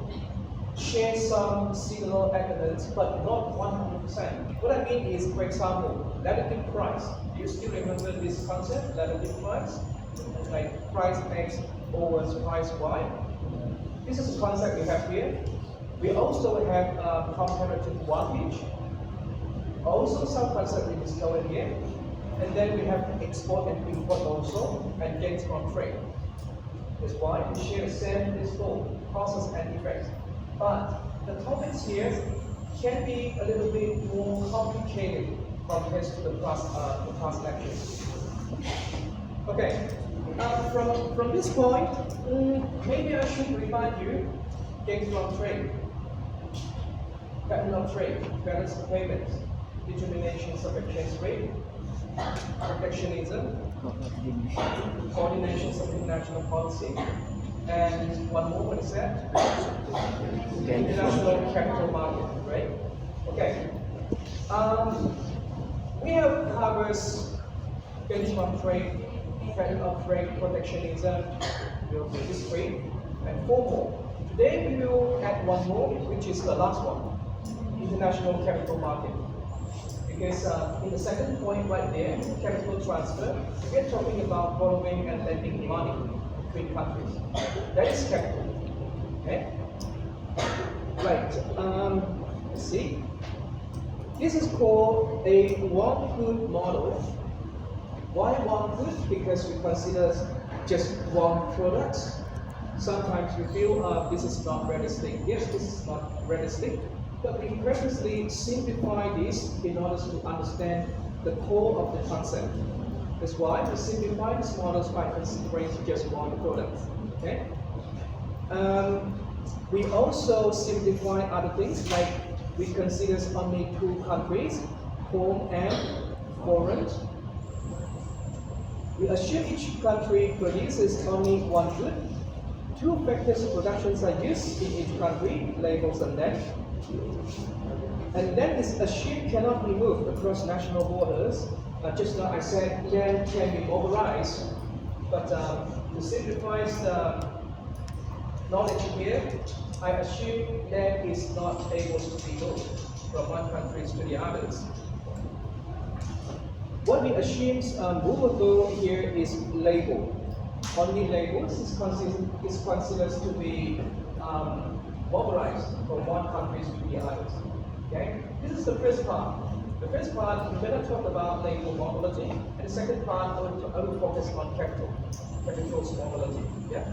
share some similar elements, but not 100%. What I mean is, for example, relative price. Do you still remember this concept, relative price? Like price X over price Y. This is a concept we have here. We also have comparative advantage. Also some concept we discovered here. And then we have export and import also, and gains from trade. That's why we share the same principle, causes and effects. But the topics here can be a little bit more complicated compared to the past lectures. Okay, from this point, maybe I should remind you gains from trade, pattern of trade, balance of payments, determinations of exchange rate, protectionism, coordinations of international policy, and one more, what is that? International capital market, right? Okay. We have covered gains from trade, pattern of trade, protectionism, history, and 4 more. Today we will add 1 more, which is the last one, international capital market. Because in the second point right there, capital transfer, we're talking about borrowing and lending money between countries. That is capital. Okay? Right. Let's see. This is called a one-good model. Why one-good? Because we consider just one product. Sometimes we feel this is not realistic. Yes, this is not realistic. But we purposely simplify this in order to understand the core of the concept. That's why we simplify these models by considering just one product. Okay? We also simplify other things, like we consider only 2 countries, home and foreign. We assume each country produces only one good. 2 factors of production are used in each country, labels and net. And then this assumed cannot be moved across national borders. Just like I said, yen can be mobilized, but to simplify the knowledge here, I assume yen is not able to be moved from one country to the others. What we assume movable here is label. Only labels is considered to be mobilized from one country to the others. Okay? This is the first part. The first part, we're going to talk about label mobility, and the second part, I will focus on capital's mobility. Yeah?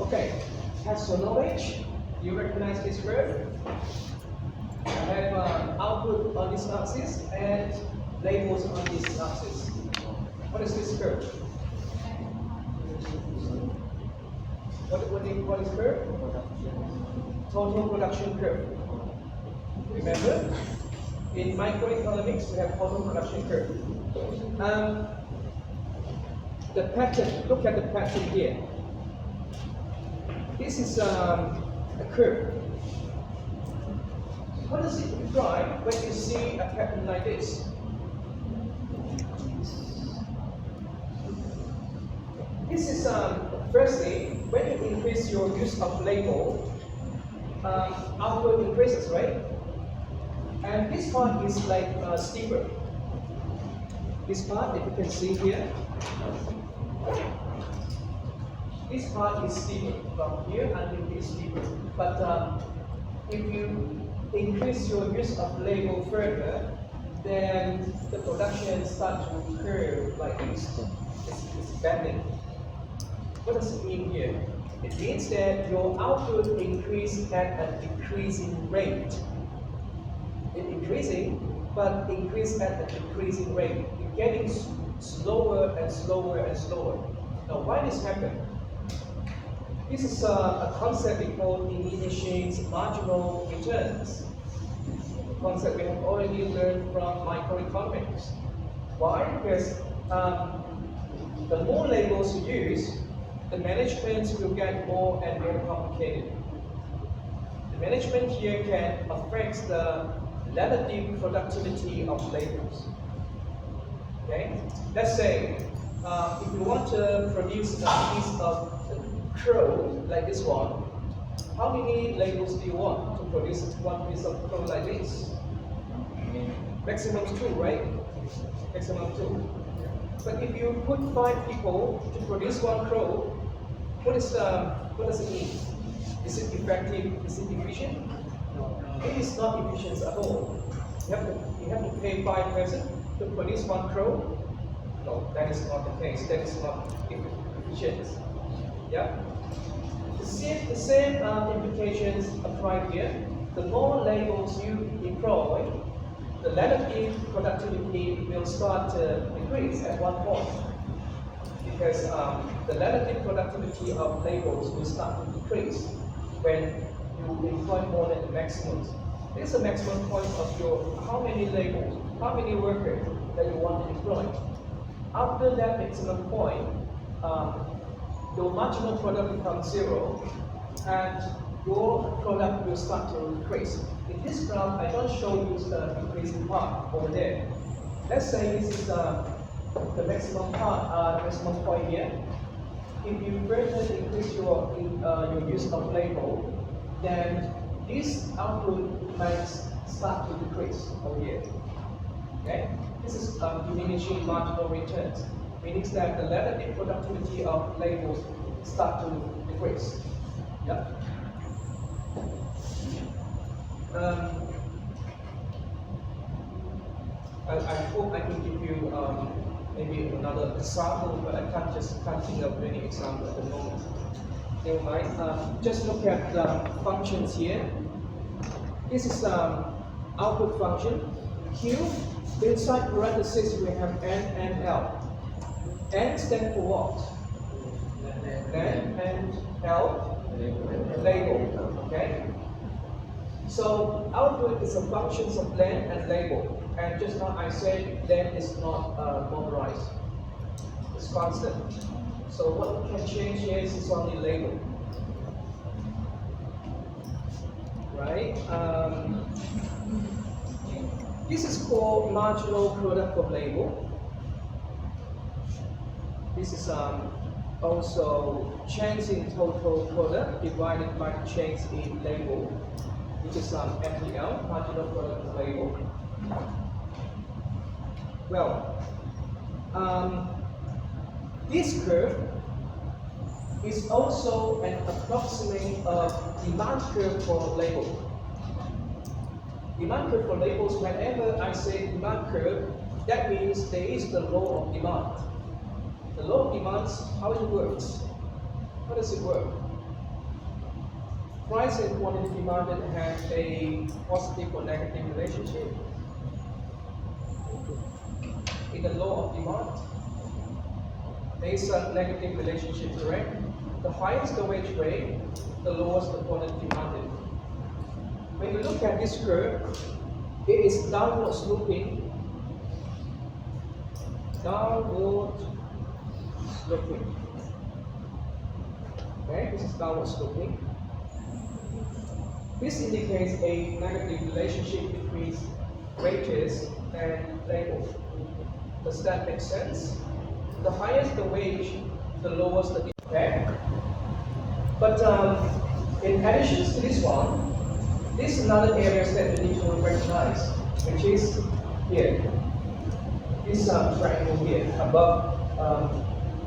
Okay, as for knowledge, you recognize this verb? I have output on this axis and labels on this axis. What is this curve? What is curve? Total production curve. Remember, in microeconomics, we have total production curve. The pattern, look at the pattern here. This is a curve. What does it imply when you see a pattern like this? This is, firstly, when you increase your use of label, output increases, right? And this part is like steeper. This part, if you can see here, this part is steeper. From here until this steeper. But if you increase your use of label further, then the production starts to curve like this. It's bending. What does it mean here? It means that your output increases at a decreasing rate. It's increasing, but increase at a decreasing rate. It's getting slower and slower and slower. Now, why this happen? This is a concept we call diminishing marginal returns. A concept we have already learned from microeconomics. Why? Because the more labels you use, the management will get more and more complicated. The management here can affect the relative productivity of labels. Okay? Let's say if you want to produce a piece of crow like this one, how many labels do you want to produce one piece of crow like this? Maximum 2, right? maximum 2. But if you put 5 people to produce 1 crore, what does it mean? Is it effective? Is it efficient? It is not efficient at all. You have to pay 5 persons to produce 1 crore. No, that is not the case. That is not efficient. Yeah. The same implications apply here. The more labels you deploy, the relative productivity will start to decrease at one point, because the relative productivity of labels will start to decrease when you employ more than the maximum. This is the maximum point of your how many labels, how many workers that you want to deploy. After that maximum point, your marginal product becomes 0, and your product will start to increase. In this graph, I don't show you the increasing part over there. Let's say this is the maximum part, maximum point here. If you further increase your use of label, then this output might start to decrease over here. Okay? This is diminishing marginal returns, meaning that the relative productivity of labels start to decrease. Yeah. I hope I can give you maybe another example, but I can't think of any example at the moment. Never mind. Just look at the functions here. This is output function. Q. Inside parentheses we have N and L. N stands for what? N and L. Label. Okay. So output is a function of length and label. And just now I said length is not motorized. It's constant. So what we can change here is only label. Right? This is called marginal product of label. This is also change in total product divided by the change in label, which is MPL, marginal product of label. Well, this curve is also an approximation of demand curve for label. Demand curve for labels, whenever I say demand curve, that means there is the law of demand. The law of demand, how it works. How does it work? Price and quantity demanded have a positive or negative relationship. In the law of demand, there is a negative relationship, correct? The higher the wage rate, the lower the quantity demanded. When you look at this curve, it is downward sloping. Downward sloping. Okay, this is downward sloping. This indicates a negative relationship between wages and labor. Does that make sense? The higher the wage, the lower the okay. But in addition to this one, this is another area that we need to recognize, which is here. This triangle here above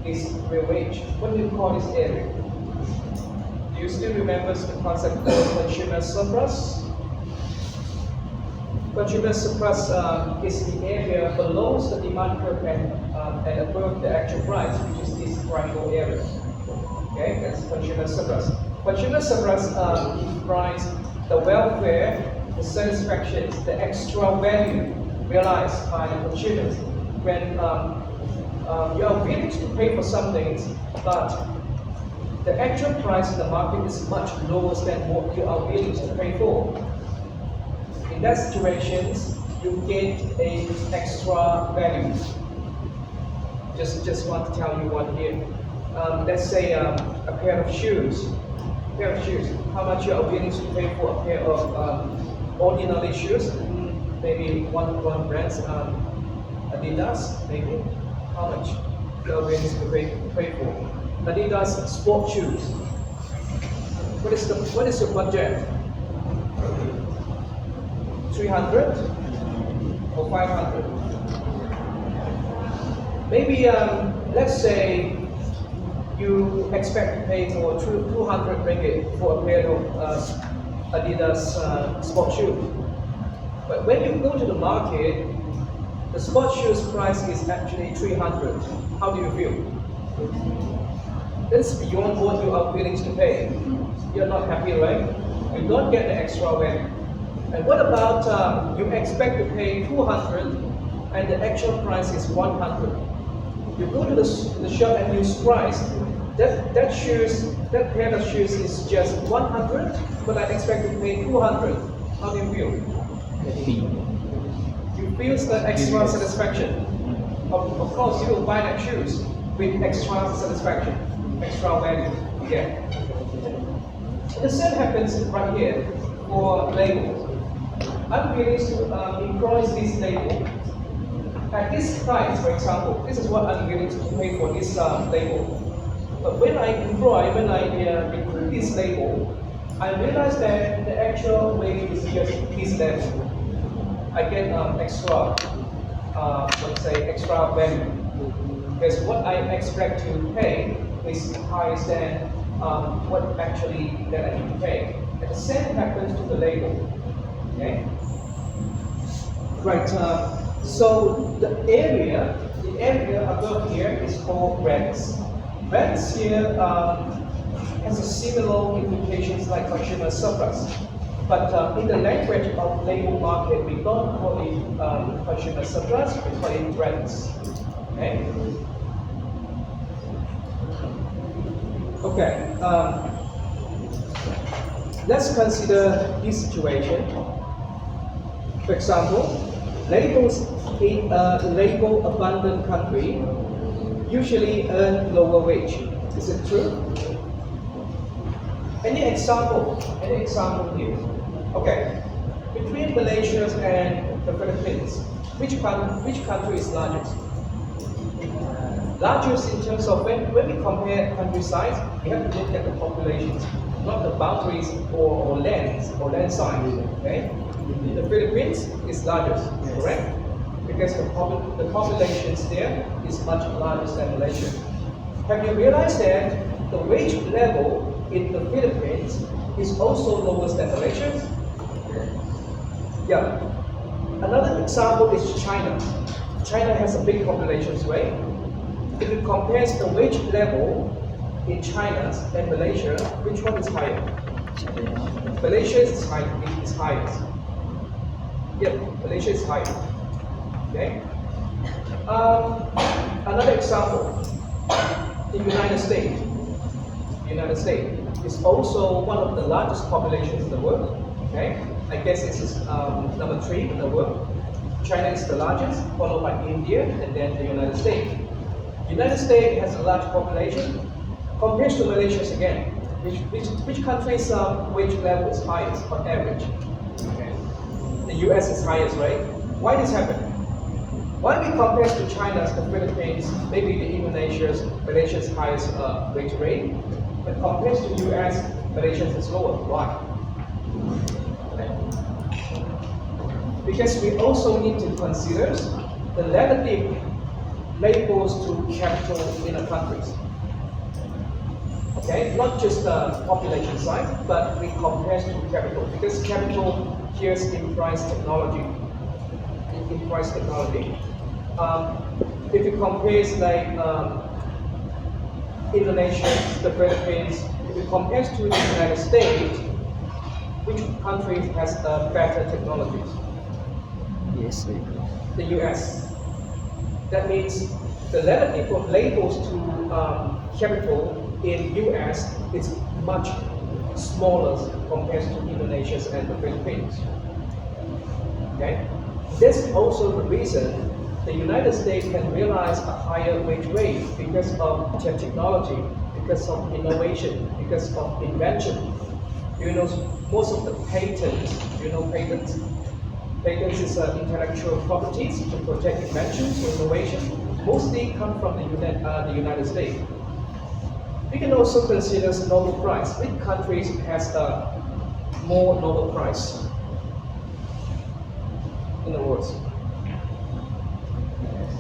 this real wage. What do you call this area? Do you still remember the concept of consumer surplus? Consumer surplus is the area below the demand curve and above the actual price, which is this triangle area. Okay, that's consumer surplus. Consumer surplus defines the welfare, the satisfaction, the extra value realized by the consumers when you are willing to pay for something, but the actual price in the market is much lower than what you are willing to pay for. In that situation, you get an extra value. Just want to tell you one here. Let's say a pair of shoes. How much you are willing to pay for a pair of ordinary shoes? Maybe one brand, Adidas, maybe. How much you are willing to pay for? Adidas sport shoes. What is your budget? 300 or 500? Maybe let's say you expect to pay for 200 ringgit for a pair of Adidas sport shoe. But when you go to the market, the sport shoes price is actually 300. How do you feel? That's beyond what you are willing to pay. You're not happy, right? You don't get the extra value. And what about you expect to pay 200 and the actual price is 100? You go to the shop and you price. That pair of shoes is just 100, but I expect to pay 200. How do you feel? Happy. You feel the extra satisfaction. Of course, you will buy that shoes with extra satisfaction, extra value. Yeah. The same happens right here for labels. I'm willing to employ this label. At this price, for example, this is what I'm willing to pay for this label. But when I include this label, I realize that the actual weight is just this level. I get extra, let's say, extra value. Because what I expect to pay is higher than what actually that I need to pay. And the same happens to the label. Okay. Right. So the area above here is called rents. Rents here has a similar implications like consumer surplus. But in the language of labor market, we don't call it consumer surplus, we call it rents. Okay? Okay. Let's consider this situation. For example, labels in a labor-abundant country usually earn lower wage. Is it true? Any example here? Okay. Between Malaysia and the Philippines, which country is largest? Largest in terms of when we compare country size, we have to look at the populations, not the boundaries or land size. Okay? The Philippines is largest, correct? Because the populations there is much larger than Malaysia. Have you realized that the wage level in the Philippines is also lower than Malaysia? Yeah. Another example is China. China has a big population, right? If you compare the wage level in China and Malaysia, which one is higher? Malaysia is highest. Yeah, Malaysia is higher. Okay. Another example, the United States. The United States is also one of the largest populations in the world. Okay. I guess this is number 3 in the world. China is the largest, followed by India, and then the United States. The United States has a large population compared to Malaysia again. Which country's wage level is highest on average? Okay. The US is highest, right? Why this happen? Why we compare to China, the Philippines, maybe the Indonesia's, Malaysia's highest wage rate, but compared to US, Malaysia's is lower. Why? Okay. Because we also need to consider the relative labels to capital in the countries. Okay, not just the population size, but we compare to capital, because capital here implies technology. It implies technology. If you compare like Indonesia, the Philippines, if you compare to the United States, which country has better technologies? Yes. The US. That means the relative of labels to capital in US is much smaller compared to Indonesia and the Philippines. Okay? That's also the reason the United States can realize a higher wage rate because of technology, because of innovation, because of invention. You know, most of the patents, patents? Patents is intellectual properties to protect inventions or innovation, mostly come from the United States. We can also consider Nobel Prize. Which countries has more Nobel Prize in the world?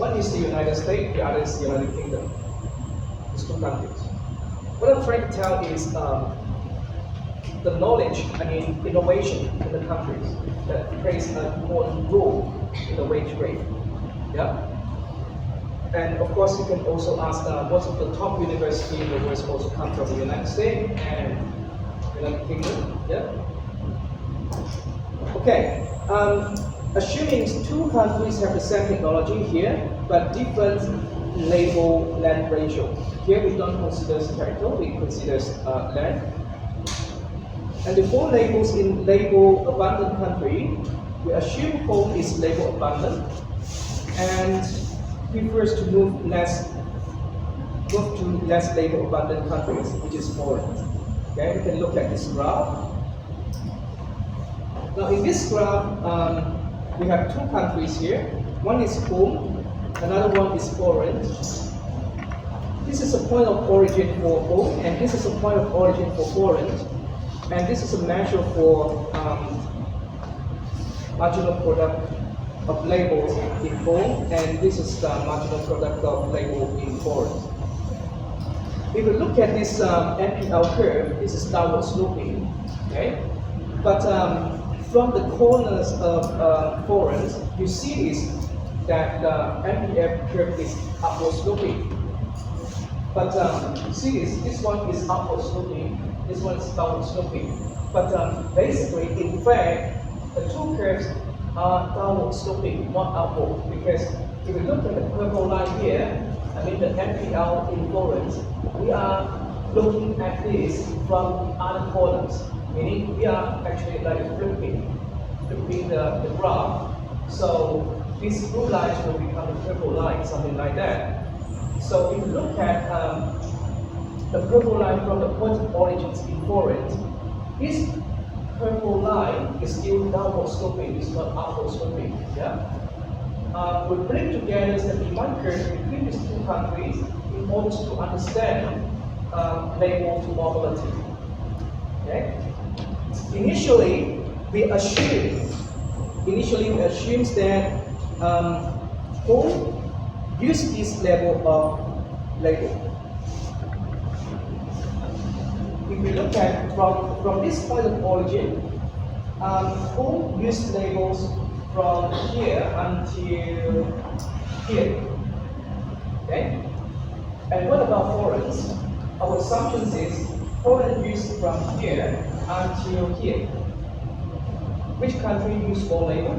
One is the United States, the other is the United Kingdom. These two countries. What I'm trying to tell is the knowledge, innovation in the countries that plays an important role in the wage grade. Yeah? And of course, you can also ask most of the top university in the world also come from the United States and United Kingdom. Yeah? Okay. Assuming two countries have the same technology here, but different label land ratio. Here we don't consider territory, we consider land. And the four labels in label abundant country, we assume home is label abundant and prefers to move to less label abundant countries, which is foreign. Okay, we can look at this graph. Now in this graph, we have two countries here. One is home, another one is foreign. This is a point of origin for home, and this is a point of origin for foreign. And this is a measure for marginal product of labels in home, and this is the marginal product of label in foreign. If we look at this NPL curve, this is downward sloping, okay? But from the corners of foreign, you see that the NPL curve is upward sloping. But you see this one is upward sloping, this one is downward sloping. But basically, in fact, the two curves are downward sloping, not upward. Because if you look at the purple line here, the NPL in Florence, we are looking at this from other corners. Meaning we are actually like flipping the graph. So these blue lines will become a purple line, something like that. So if you look at the purple line from the point of origins in Florence, this purple line is still downward sloping, it's not upward sloping. Yeah? We bring together the demand curve between these two countries in order to understand label to mobility. Okay? Initially, we assume that home use this level of label. If we look at from this point of origin, home use labels from here until here. Okay? And what about foreigns? Our assumption is foreign use from here until here. Which country use more label?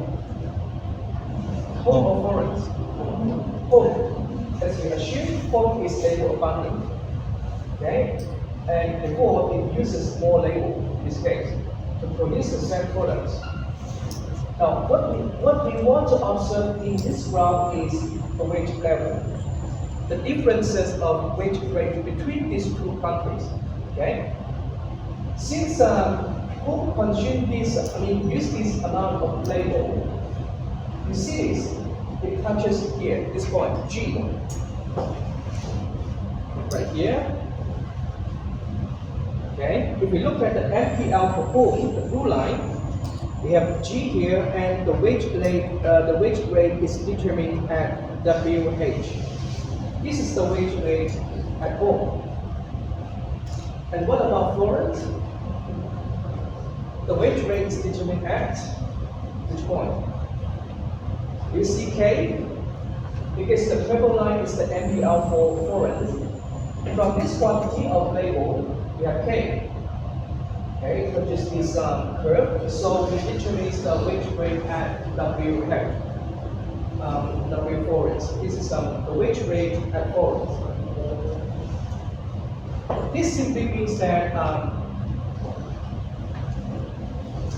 Home or foreigns? Home. As we assume, home is label abundant. Okay? And therefore, it uses more label in this case to produce the same products. Now, what we want to observe in this graph is the wage level. The differences of wage rate between these two countries. Okay? Since home consume use this amount of label, you see this, it touches here, this point, G. Right here. Okay, if we look at the NPL for home, the blue line, we have G here, and the wage rate is determined at WH. This is the wage rate at home. And what about foreign? The wage rate is determined at which point? You see K? Because the purple line is the NPL for foreign. From this quantity of label, we have K. Okay, which is this curve. So we determine the wage rate at WH. W foreign. This is the wage rate at foreign. This simply means that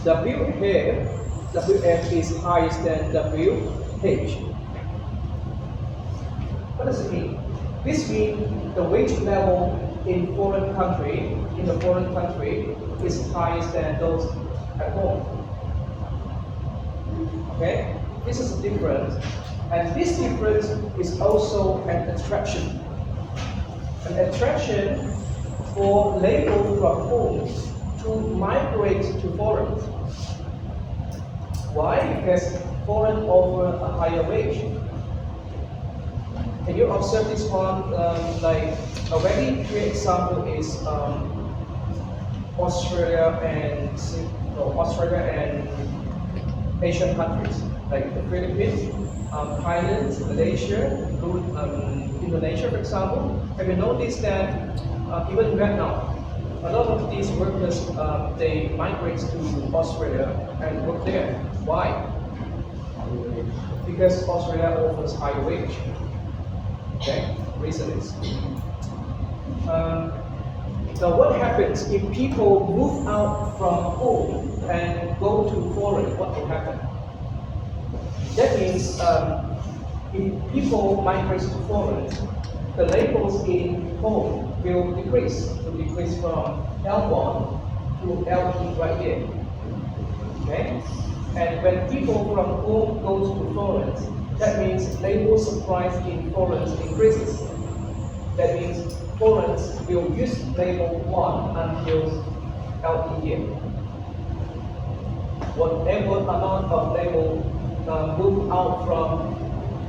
WF is higher than WH. What does it mean? This means the wage level in the foreign country is higher than those at home. Okay? This is a difference. And this difference is also an attraction. An attraction for label from home to migrate to foreign. Why? Because foreign offer a higher wage. Can you observe this one? Like a very clear example is Australia and Asian countries like the Philippines, Thailand, Malaysia, Indonesia, for example. Have you noticed that even in Vietnam, a lot of these workers they migrate to Australia and work there. Why? Because Australia offers higher wage. Okay, reason is. Now, what happens if people move out from home and go to foreign? What will happen? That means if people migrate to foreign, the labels in home will decrease from L1 to LE right here. Okay? And when people from home goes to foreign, that means label supply in foreign increases. That means foreign will use label 1 until LE here. Whatever amount of label move out from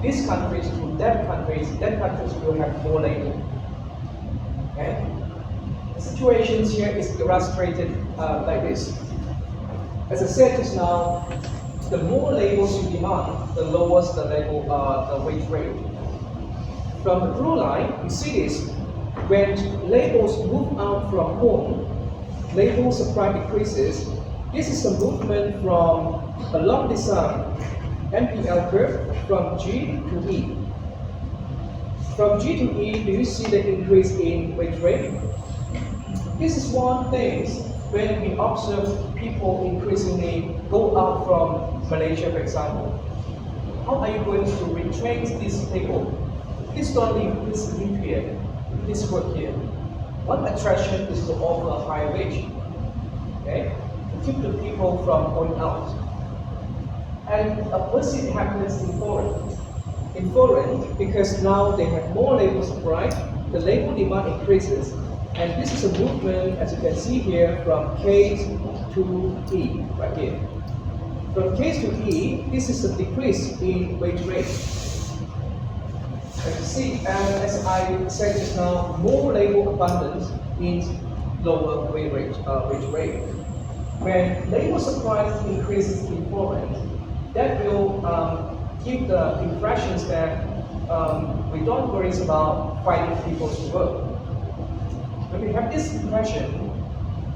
these countries to that countries will have more label. Okay? The situation here is illustrated like this. As I said just now, the more labels you demand, the lower the label, the wage rate. From the blue line, you see this. When labels move out from home, label supply decreases. This is a movement from a long distance MPL curve from G to E. From G to E, do you see the increase in wage rate? This is one thing when we observe people increasingly go out from Malaysia, for example. How are you going to retrain these people? Please don't leave this live here, this work here. One attraction is to offer a higher wage, okay? To keep the people from going out. And opposite happens in foreign. In foreign, because now they have more labor supply, the labor demand increases. And this is a movement, as you can see here, from K to E, right here. From K to E, this is a decrease in wage rate. As you see, as I said just now, more labor abundance means lower wage rate. When labor supply increases in foreign, that will give the impressions that we don't worry about finding people to work. When we have this impression,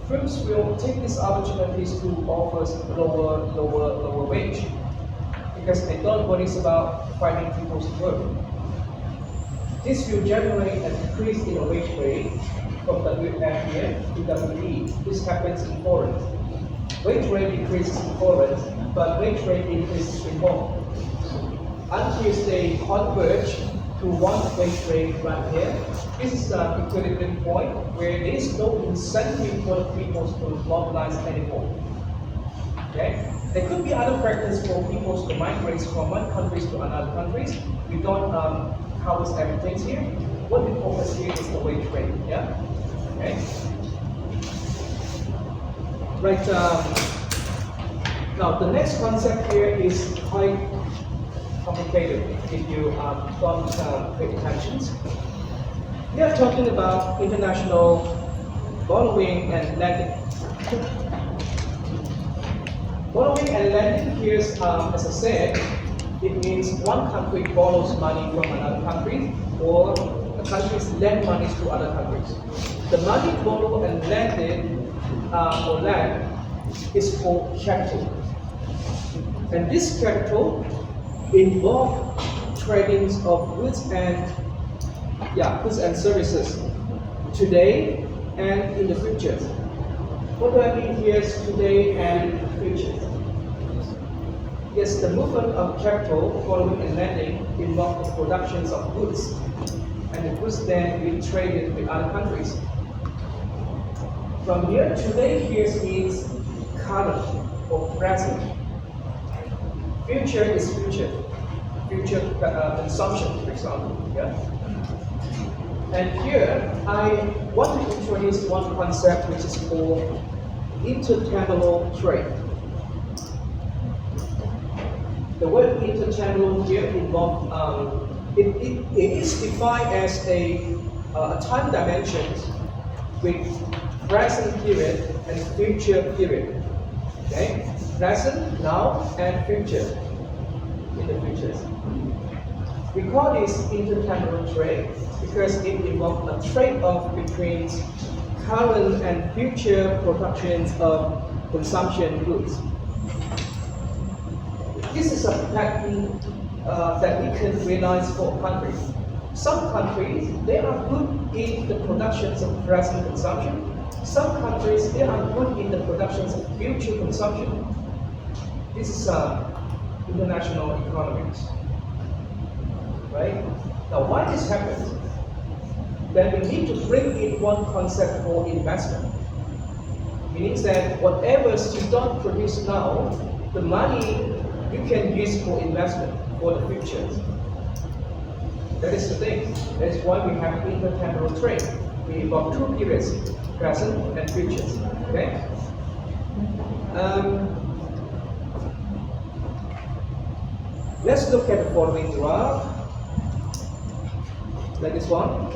firms will take these opportunities to offer lower wage because they don't worry about finding people to work. This will generate a decrease in the wage rate from WF here to WE. This happens in foreign. Wage rate decreases in foreign, but wage rate increases in home. Until they converge to one wage rate right here, this is the equilibrium point where there is no incentive for people to mobilize anymore. Okay? There could be other factors for people to migrate from one country to another country. We don't cover everything here. What we focus here is the wage rate. Yeah? Okay? Right. Now the next concept here is quite complicated if you don't pay attention. We are talking about international borrowing and lending. Borrowing and lending here, as I said, it means one country borrows money from another country, or the countries lend money to other countries. The money borrowed and lended or lend is called capital. And this capital involves trading of goods and services today and in the future. What do I mean here is today and future? Yes, the movement of capital, borrowing and lending involves the productions of goods, and the goods then be traded with other countries. From here, today here means current or present. Future is future consumption, for example. Yeah? And here, I want to introduce one concept which is called interterminal trade. The word interterminal here involves it is defined as a time dimension with present period and future period. Okay? Present, now, and future in the futures. We call this intertemporal trade because it involves a trade-off between current and future productions of consumption goods. This is a pattern that we can realize for countries. Some countries, they are good in the productions of present consumption. Some countries, they are good in the productions of future consumption. This is international economics. Right? Now, why this happens? Then we need to bring in one concept for investment. Meaning that whatever you don't produce now, the money you can use for investment for the future. That is the thing. That is why we have intertemporal trade. We involve two periods, present and future. Okay? Let's look at the following graph. Like this one.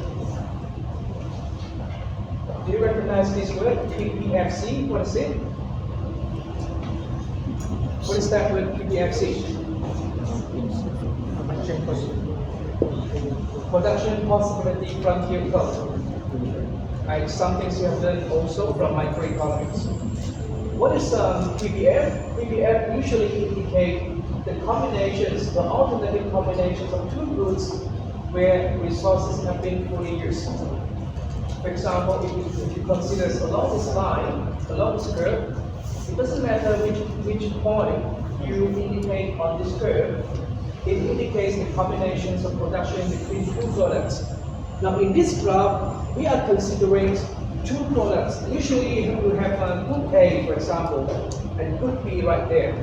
Do you recognize this word? PPFC, what is it? What is that word, PPFC? Production Possibility Frontier Code. Right, some things you have learned also from microeconomics. What is PPF? PPF usually indicate the combinations, the alternative combinations of two goods where resources have been fully used. For example, if you consider along this line, along this curve, it doesn't matter which point you indicate on this curve, it indicates the combinations of production between two products. Now in this graph, we are considering two products. Usually you have good A, for example, and good B right there.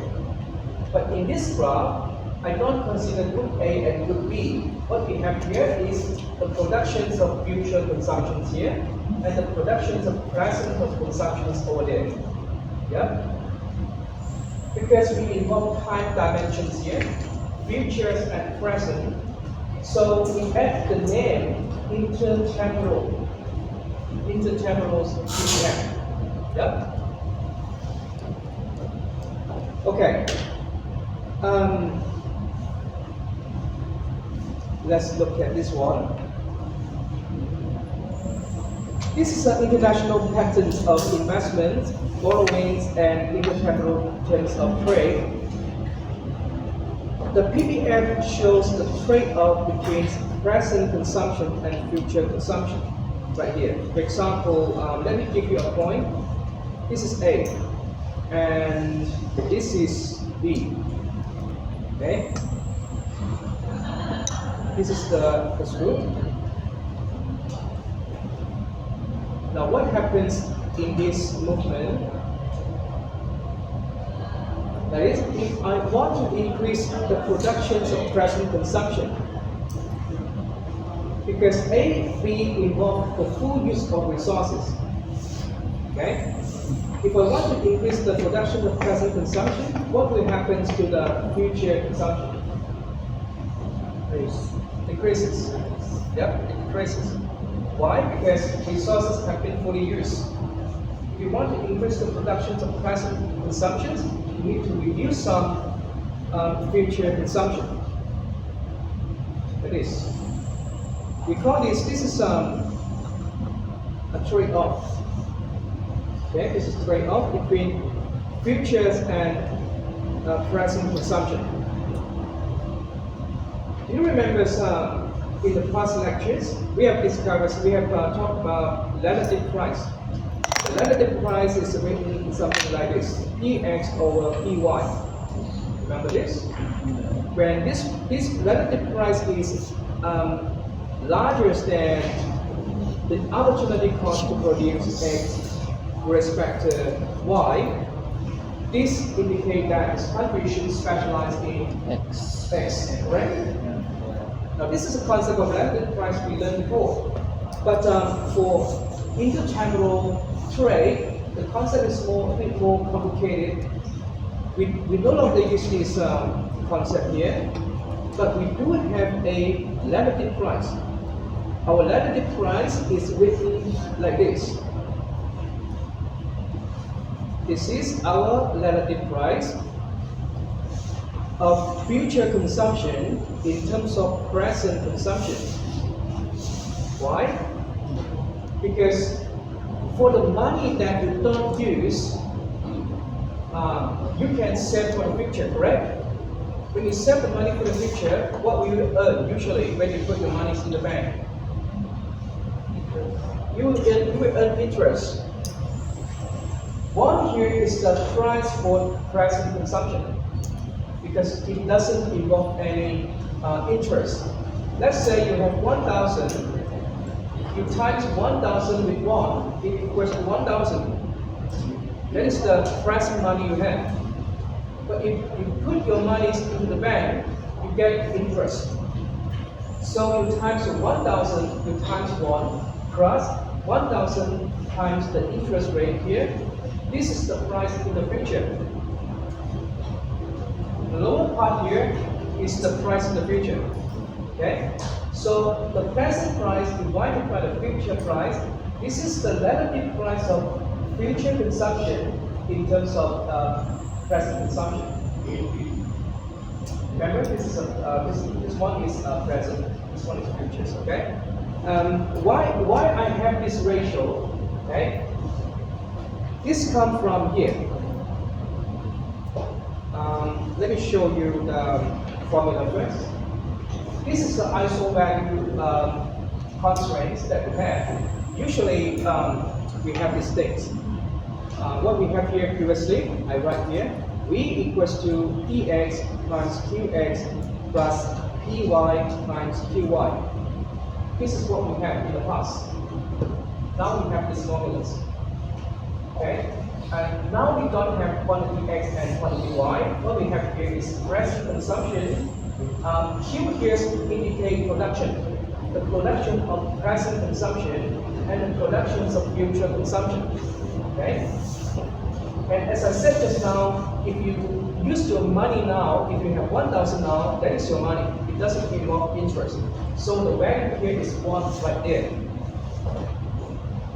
But in this graph, I don't consider good A and good B. What we have here is the productions of future consumptions here, and the productions of present of consumptions over there. Yeah? Because we involve time dimensions here, futures and present, so we add the name intertemporal PPF. Yeah? Okay. Let's look at this one. This is an international pattern of investment, borrowings, and intertemporal terms of trade. The PPF shows the trade-off between present consumption and future consumption, right here. For example, let me give you a point. This is A, and this is B. Okay? This is the screw. Now what happens in this movement? That is, if I want to increase the productions of present consumption, because A, B involve the full use of resources. Okay? If I want to increase the production of present consumption, what will happen to the future consumption? Decreases. Yep, it decreases. Why? Because resources have been fully used. If you want to increase the production of present consumptions, you need to reduce some future consumption. That is. We call this is a trade-off. Okay, this is a trade-off between futures and present consumption. Do you remember in the past lectures, we have talked about relative price. The relative price is written something like this, Px over Py. Remember this? When this relative price is larger than the opportunity cost to produce X with respect to Y, this indicates that this country should specialize in X, right? Now this is a concept of relative price we learned before, but for intertemporal trade, the concept is a bit more complicated. We no longer use this concept here, but we do have a relative price. Our relative price is written like this. This is our relative price of future consumption in terms of present consumption. Why? Because for the money that you don't use, you can save for the future, correct? When you save the money for the future, what will you earn usually when you put your money in the bank? You will earn interest. One here is the price for present consumption because it doesn't involve any interest. Let's say you have 1,000, you times 1,000 with 1, it equals to 1,000. That is the present money you have. But if you put your money into the bank, you get interest. So you times 1,000, you times 1 plus 1,000 times the interest rate here. This is the price in the future. The lower part here is the price in the future. Okay? So the present price divided by the future price, this is the relative price of future consumption in terms of present consumption. Remember, this one is present, this one is futures. Okay? Why I have this ratio? Okay? This comes from here. Let me show you the formula first. This is the ISO value constraints that we have. Usually, we have these things. What we have here previously, I write here, V equals to Px times Qx plus Py times Qy. This is what we have in the past. Now we have these formulas. Okay? And now we don't have quantity x and quantity y. What we have here is present consumption. Q here indicate production. The production of present consumption and the productions of future consumption. Okay? And as I said just now, if you use your money now, if you have 1,000 now, that is your money. It doesn't involve interest. So the value here is 1 right there.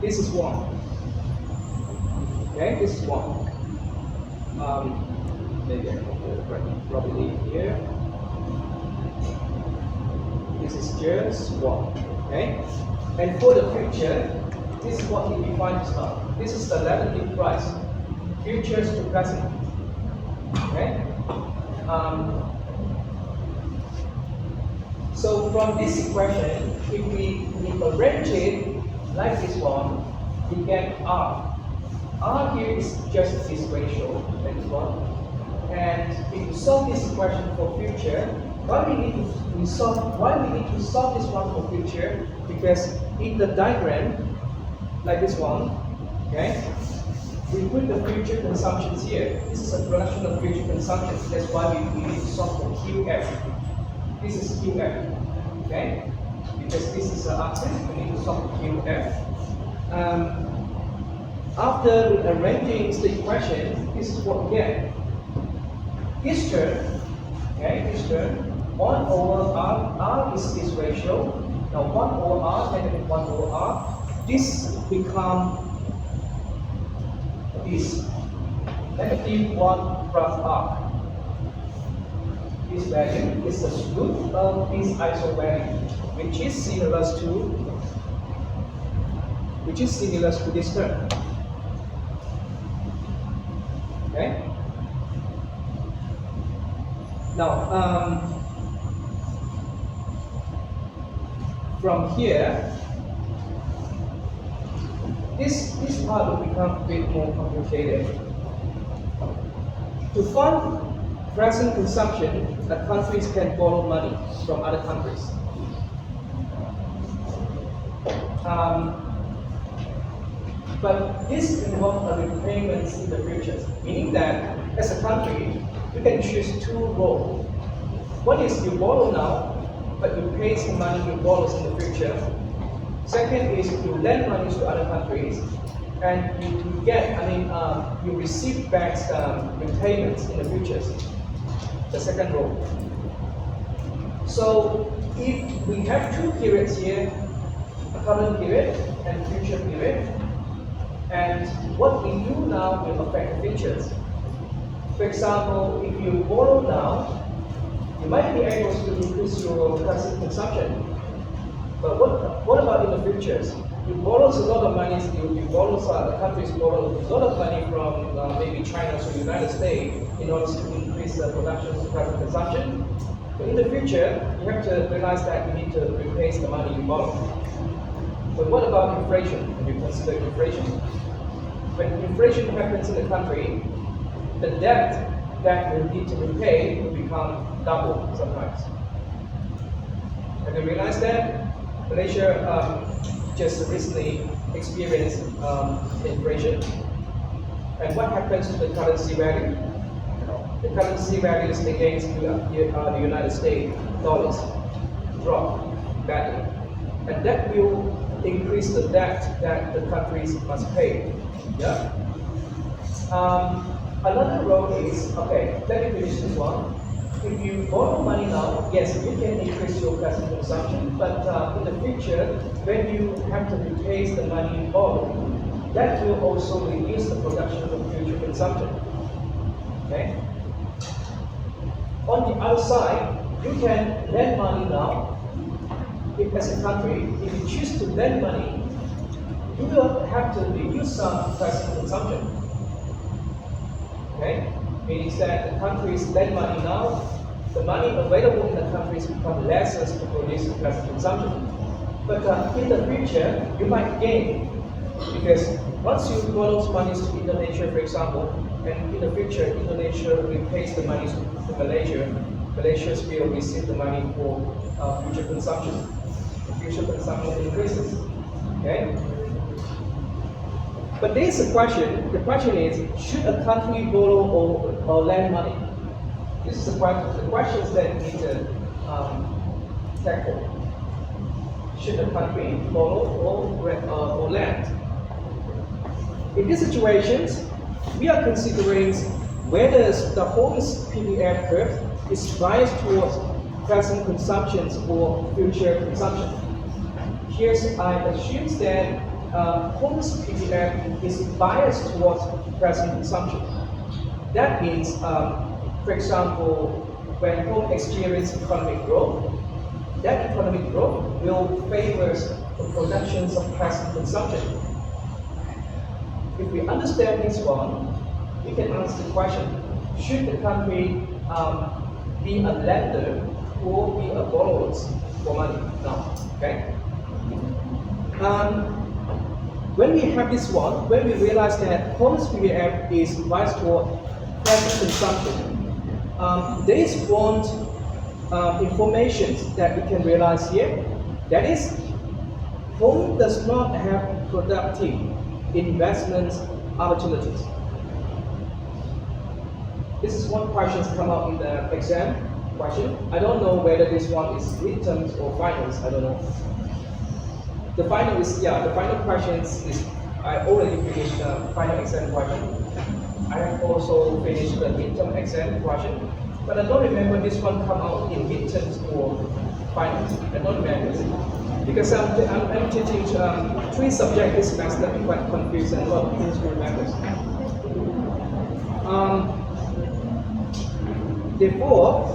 This is 1. Okay, this is 1. Maybe I can probably leave here. This is just 1. Okay? And for the future, this is what we defined just now. This is the relative price. Futures to present. Okay? So from this equation, if we arrange it like this one, we get R. R here is just this ratio, that is 1. And if you solve this equation for future, why we need to solve this one for future? Because in the diagram, like this one, okay, we put the future consumptions here. This is a production of future consumption. That's why we need to solve for QF. This is QF, okay? Because this is an axis, we need to solve for QF. After arranging the equation, this is what we get. This term, okay, this term, 1 over R, R is this ratio. Now 1 over R, negative 1 over R, this becomes this, negative 1 plus R. This value is the root of this ISO value, which is similar to this term. Okay. Now, from here, this part will become a bit more complicated. To fund present consumption, the countries can borrow money from other countries. But this involves a repayment in the future, meaning that as a country, you can choose 2 roles. One is you borrow now, but you pay some money you borrow in the future. Second is you lend money to other countries, and you receive back repayments in the future. The second role. So if we have two periods here, a current period and future period, and what we do now will affect the futures. For example, if you borrow now, you might be able to increase your currency consumption. But what about in the futures? You borrow a lot of money, the countries borrow a lot of money from maybe China or the United States in order to increase the production of currency consumption. But in the future, you have to realize that you need to replace the money you borrow. But what about inflation? Have you considered inflation? When inflation happens in the country, the debt that you need to repay will become double sometimes. Have you realized that? Malaysia just recently experienced inflation. And what happens to the currency value? The currency values against the United States dollars drop badly. And that will increase the debt that the countries must pay. Yeah? Another road is, okay, let me finish this one. If you borrow money now, yes, you can increase your present consumption, but in the future, when you have to replace the money you borrowed, that will also reduce the production of future consumption. Okay? On the other side, you can lend money now. If as a country, if you choose to lend money, you will have to reduce some present consumption. Okay? Meaning that the countries lend money now, the money available in the countries become less to produce present consumption. But in the future, you might gain, because once you borrow money to Indonesia, for example, and in the future Indonesia repays the money to Malaysia, Malaysia will receive the money for future consumption. Future consumption increases. Okay? But there is a question. The question is, should a country borrow or lend money? This is the questions that we need to tackle. Should a country borrow or lend? In these situations, we are considering whether the whole PPF curve is biased towards present consumption or future consumption. Here, I assume that home's PPF is biased towards present consumption. That means, for example, when home experiences economic growth, that economic growth will favor the production of present consumption. If we understand this one, we can answer the question, should the country be a lender or be a borrower for money now? Okay? When we have this one, when we realize that home's PPF is biased toward present consumption, there is one information that we can realize here. That is, home does not have productive investment opportunities. This is one question that come out in the exam question. I don't know whether this one is written or finals. I don't know. The final is, the final question is, I already finished the final exam question. I have also finished the midterm exam question, but I don't remember this one come out in midterms or finals. I don't remember because I'm teaching 3 subjects this semester. I'm quite confused and a lot of things to remember. Therefore,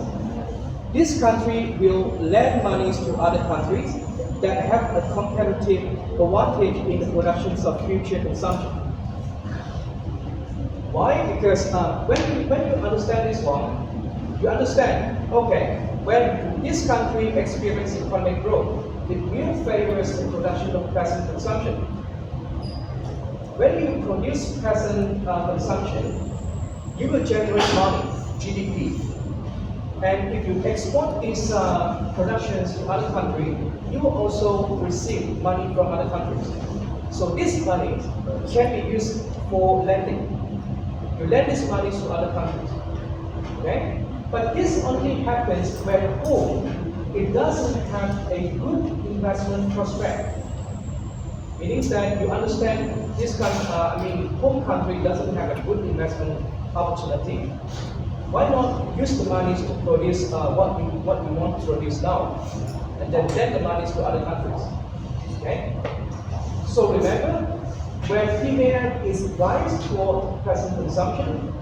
this country will lend money to other countries that have a competitive advantage in the production of future consumption. Why? Because when you understand this one, you understand, okay, when this country experiences economic growth, it will favor the production of present consumption. When you produce present consumption, you will generate money, GDP. And if you export these productions to other countries, you will also receive money from other countries. So this money can be used for lending. You lend this money to other countries. Okay? But this only happens when home it doesn't have a good investment prospect. Meaning that you understand this country, home country doesn't have a good investment opportunity. Why not use the monies to produce what we want to produce now, and then lend the monies to other countries? Okay. So remember, when PBM is biased toward present consumption,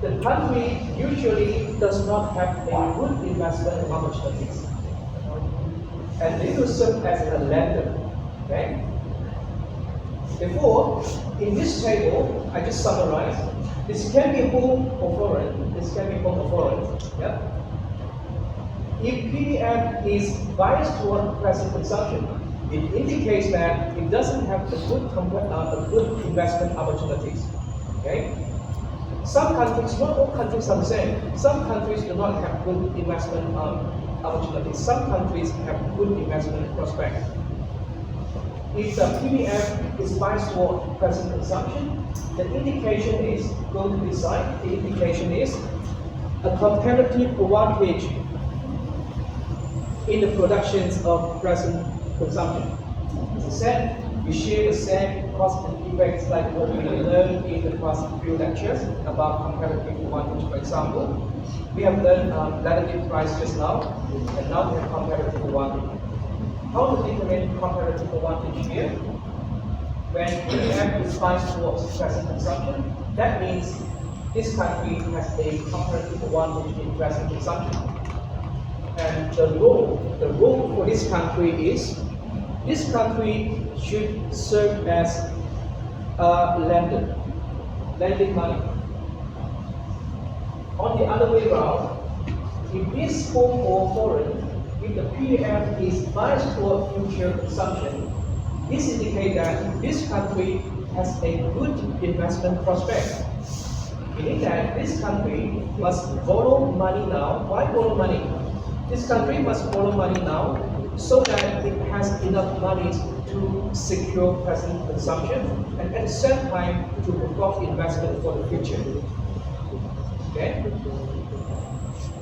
the country usually does not have a good investment opportunities, and they will serve as a lender. Okay. Therefore, in this table, I just summarize. This can be home or foreign. This can be home or foreign. Yeah. If PBM is biased toward present consumption, it indicates that it doesn't have the good investment opportunities. Okay. Some countries, not all countries are the same. Some countries do not have good investment opportunities. Some countries have good investment prospects. If the PBM is biased toward present consumption, the indication is going to this side. The indication is a comparative advantage in the productions of present consumption. As I said, we share the same cost and effects like what we learned in the past few lectures about comparative advantage. For example, we have learned relative price just now, and now we have comparative advantage. How to determine comparative advantage here? When PBM is biased towards present consumption, that means this country has a comparative advantage in present consumption. And the role for this country is, this country should serve as a lender, lending money. On the other way around, if this home or foreign, if the PBM is biased toward future consumption, this indicates that this country has a good investment prospect. Meaning that this country must borrow money now. Why borrow money? This country must borrow money now so that it has enough money to secure present consumption and at the same time to perform investment for the future. Okay?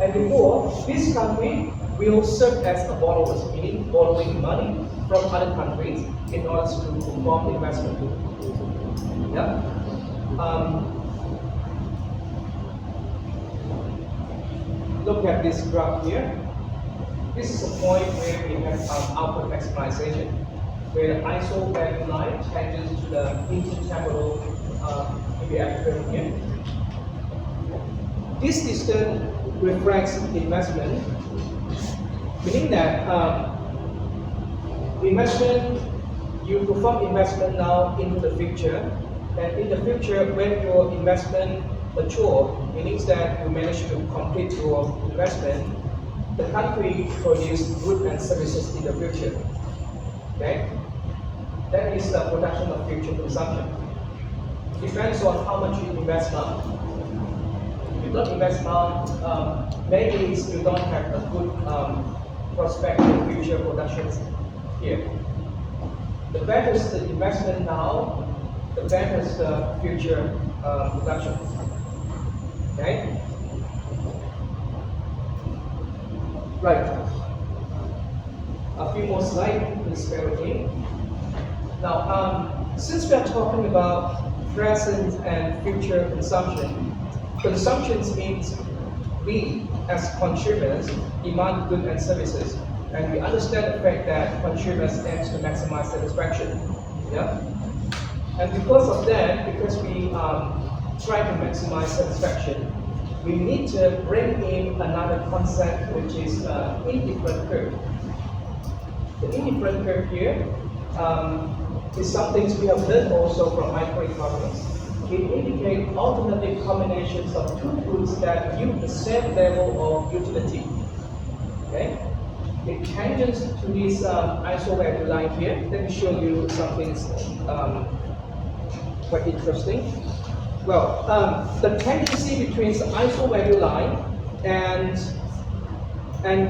And therefore, this country will serve as a borrower, meaning borrowing money from other countries in order to perform investment. Yeah. Look at this graph here. This is a point where we have output maximization, where the ISO value line changes to the intertemporal PBM curve here. This distance reflects investment, meaning that investment, you perform investment now into the future, and in the future, when your investment mature, meaning that you manage to complete your investment, the country produce goods and services in the future. Okay? That is the production of future consumption. Depends on how much you invest now. If you don't invest now, maybe you don't have a good prospect in future productions here. The better is the investment now, the better is the future production. Okay? Right. A few more slides, please bear with me. Now, since we are talking about present and future consumption, consumption means we as consumers demand goods and services, and we understand the fact that consumers aim to maximize satisfaction. Yeah? And because of that, because we try to maximize satisfaction, we need to bring in another concept, which is indifferent curve. The indifferent curve here is something we have learned also from microeconomics. It indicates alternative combinations of two goods that yield the same level of utility. Okay? It changes to this ISO value line here. Let me show you something quite interesting. Well, the tendency between the ISO value line and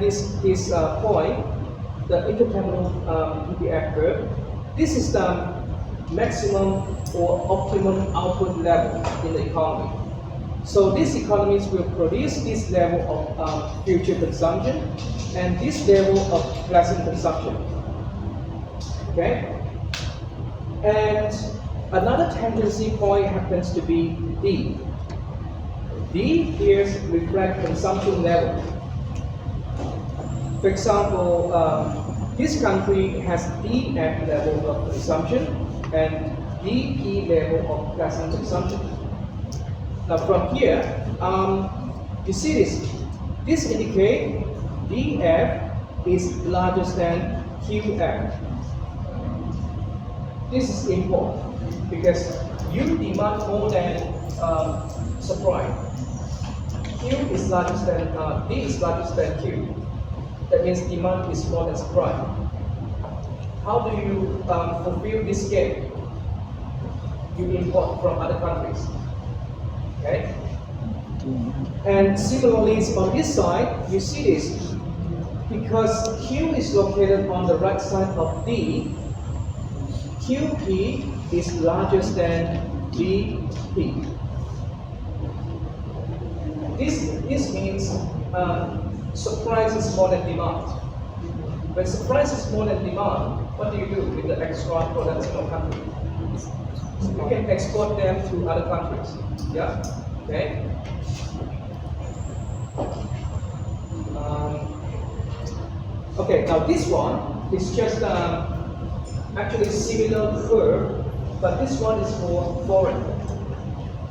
this point, the intertemporal PBF curve, this is the maximum or optimum output level in the economy. So these economies will produce this level of future consumption and this level of present consumption. Okay? And another tendency point happens to be D. D here reflect consumption level. For example, this country has DF level of consumption and DP level of plastic consumption. Now from here, you see this. This indicates DF is larger than QF. This is important because you demand more than supply. Q is larger than D is larger than Q. That means demand is more than supply. How do you fulfill this gap? You import from other countries. Okay? And similarly, on this side, you see this. Because Q is located on the right side of D, QP is larger than DP. This means supply is more than demand. When supply is more than demand, what do you do with the extra products in your country? You can export them to other countries. Yeah? Okay? Okay, now this one is just actually similar curve, but this one is for foreign.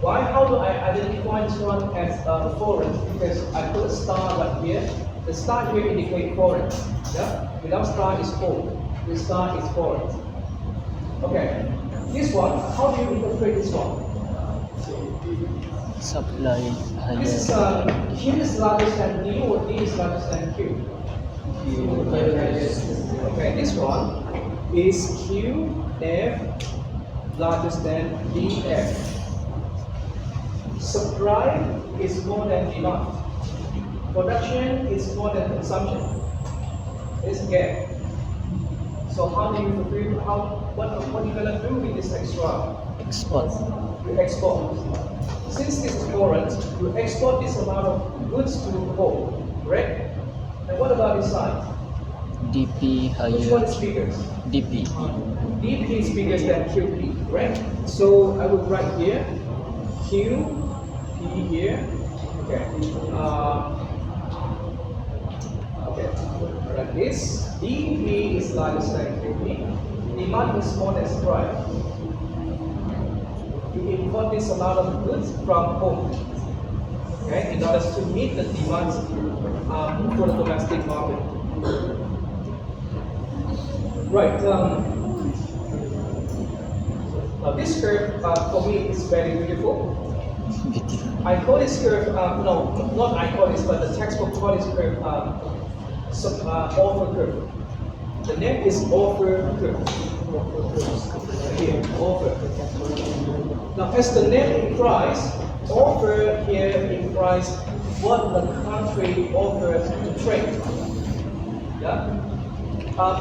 Why? How do I identify this one as foreign? Because I put a star right here. The star here indicates foreign. Yeah? Without star is cold. With star is foreign. Okay. This one, how do you interpret this one? Supply This is higher. Q is larger than D or D is larger than Q. Okay, this one is QF larger than DF. Supply is more than demand. Production is more than consumption. It's a gap. So how do you fulfill? What are you gonna do with this extra? Export. You export. Since this is foreign, you export this amount of goods to home, correct? And what about this side? DP Which one higher. is bigger? DP. DP is bigger than QP, correct? So I will write here QP here. Okay. Okay. Like this. DP is larger than QP. Demand is more than supply. You import this amount of goods from home, okay, in order to meet the demands for the domestic market. Right. Now this curve for me is very beautiful. I call this curve, no, not I call this, but the textbook call this curve offer curve. The name is offer curve. Here, offer. Now, as the name implies, offer here implies what the country offers to trade. Yeah.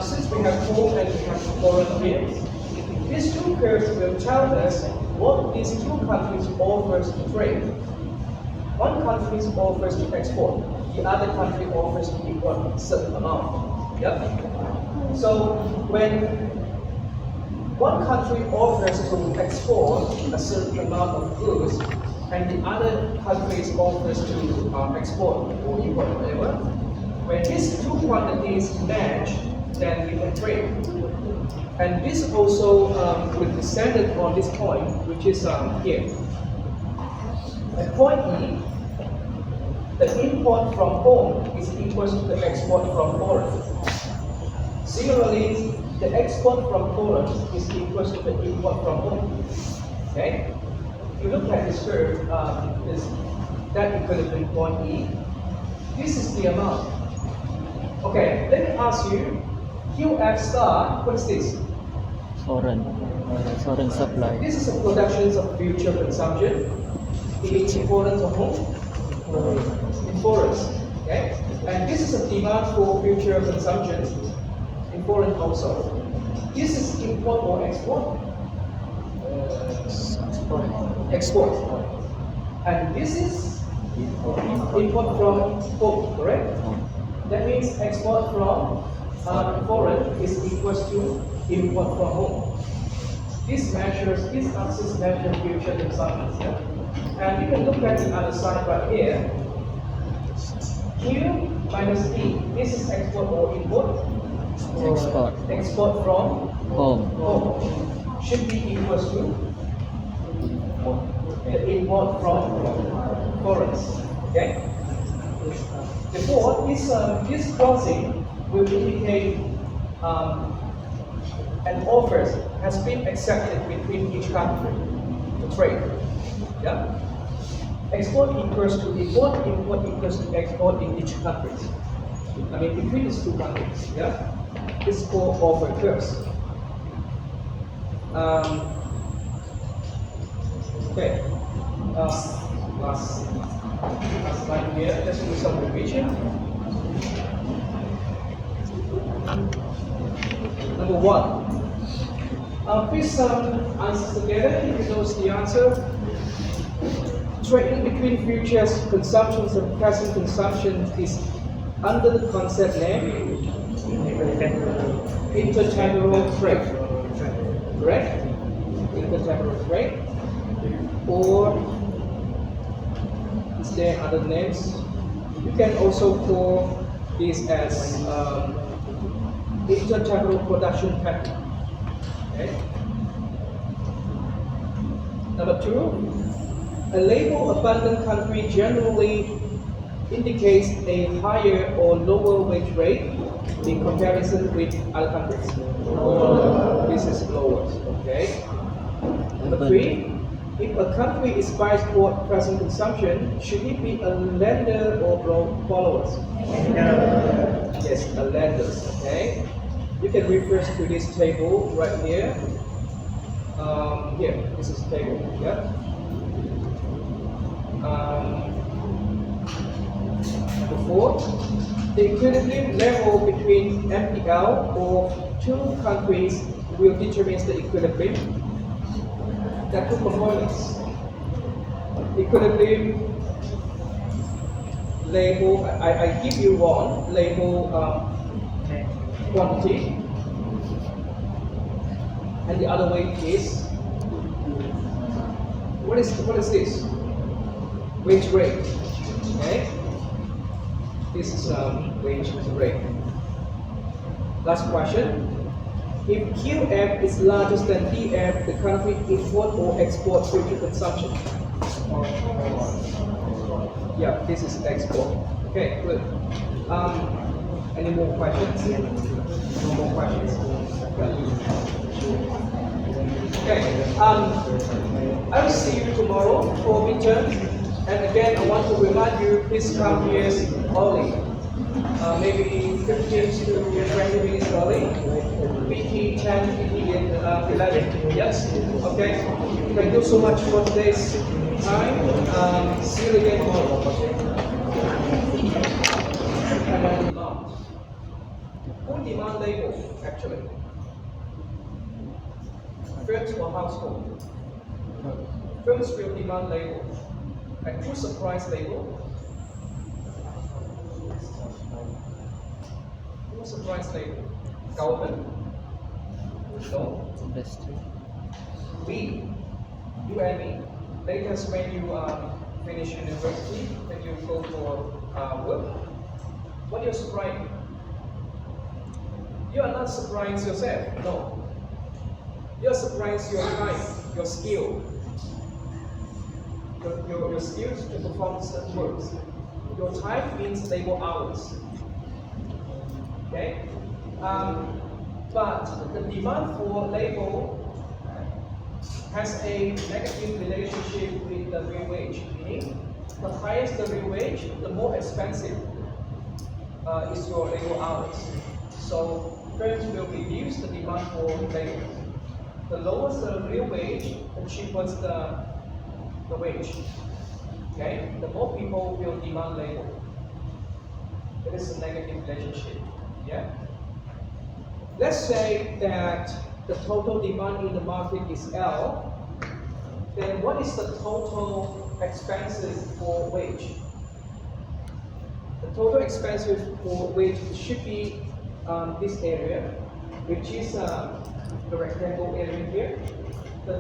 Since we have home and we have foreign here, these two curves will tell us what these two countries offers to trade. One country offers to export, the other country offers to import a certain amount. Yeah. So when one country offers to export a certain amount of goods, and the other countries offers to export or import whatever, when these two quantities match, then we can trade. And this also represented on this point, which is here. At point E, the import from home is equal to the export from foreign. Similarly, the export from foreign is equal to the import from home. Okay? If you look at this curve, that equilibrium point E, this is the amount. Okay, let me ask you, QF star, what's this? Foreign. Foreign supply. This is a production of future consumption. It's important of home? Important. Okay? And this is a demand for future consumption. Important also. This is import or export? Export. And this is import from home, correct? That means export from foreign is equal to import from home. this axis measures future consumption. Yeah? And you can look at the other side right here. Q minus E. This is export or import? Export. Export from Home. home. Should be equals to the import from foreigns. Okay? Therefore, this crossing will indicate an offer has been accepted between each country to trade. Yeah? Export equals to import, import equals to export in each country. I mean, between these two countries. Yeah? This is called offer curves. Okay. Last slide here. Let's do some revision. Number one. Please answers together if you know the answer. Trading between futures consumptions and present consumption is under the concept name intertemporal trade. Correct? Intertemporal trade. Or is there other names? You can also call this as intertemporal production pattern. Okay. Number two, a label abundant country generally indicates a higher or lower wage rate in comparison with other countries. This is lower. Okay. Number three, if a country is biased toward present consumption, should it be a lender or followers? Yes, a lenders. Okay. You can refer to this table right here. Here, this is the table. Yeah. Number four, the equilibrium level between MPL of two countries will determine the equilibrium. There are two components. Equilibrium label. I give you one label. Quantity, and the other way is what is this? Wage rate. Okay, this is wage rate. Last question. If QF is larger than PF, the country import or export future consumption. Yeah, this is export. Okay, good. Any more questions? No more questions. Okay. I will see you tomorrow for midterm. And again, I want to remind you, please come here early. Maybe 15 to 20 minutes early. PT 10, PT 11. Yes? Okay. Thank you so much for today's time. See you again tomorrow. Who demand label, actually? Firms or household? Firms will demand label. And who supplies label? Who supplies label? Government? No. Industry. We. You and me. Later when you finish university, when you go for work, what are you supplying? You are not supplying yourself, no. You are supplying your time, your skill. Your skills to perform certain works. Your time means labor hours. Okay? But the demand for labor has a negative relationship with the real wage, meaning the higher the real wage, the more expensive is your labor hours. So firms will reduce the demand for labor. The lower the real wage, the cheaper the wage. Okay? The more people will demand labor. It is a negative relationship. Yeah? Let's say that the total demand in the market is L, then what is the total expenses for wage? The total expenses for wage should be this area, which is the rectangle area here. the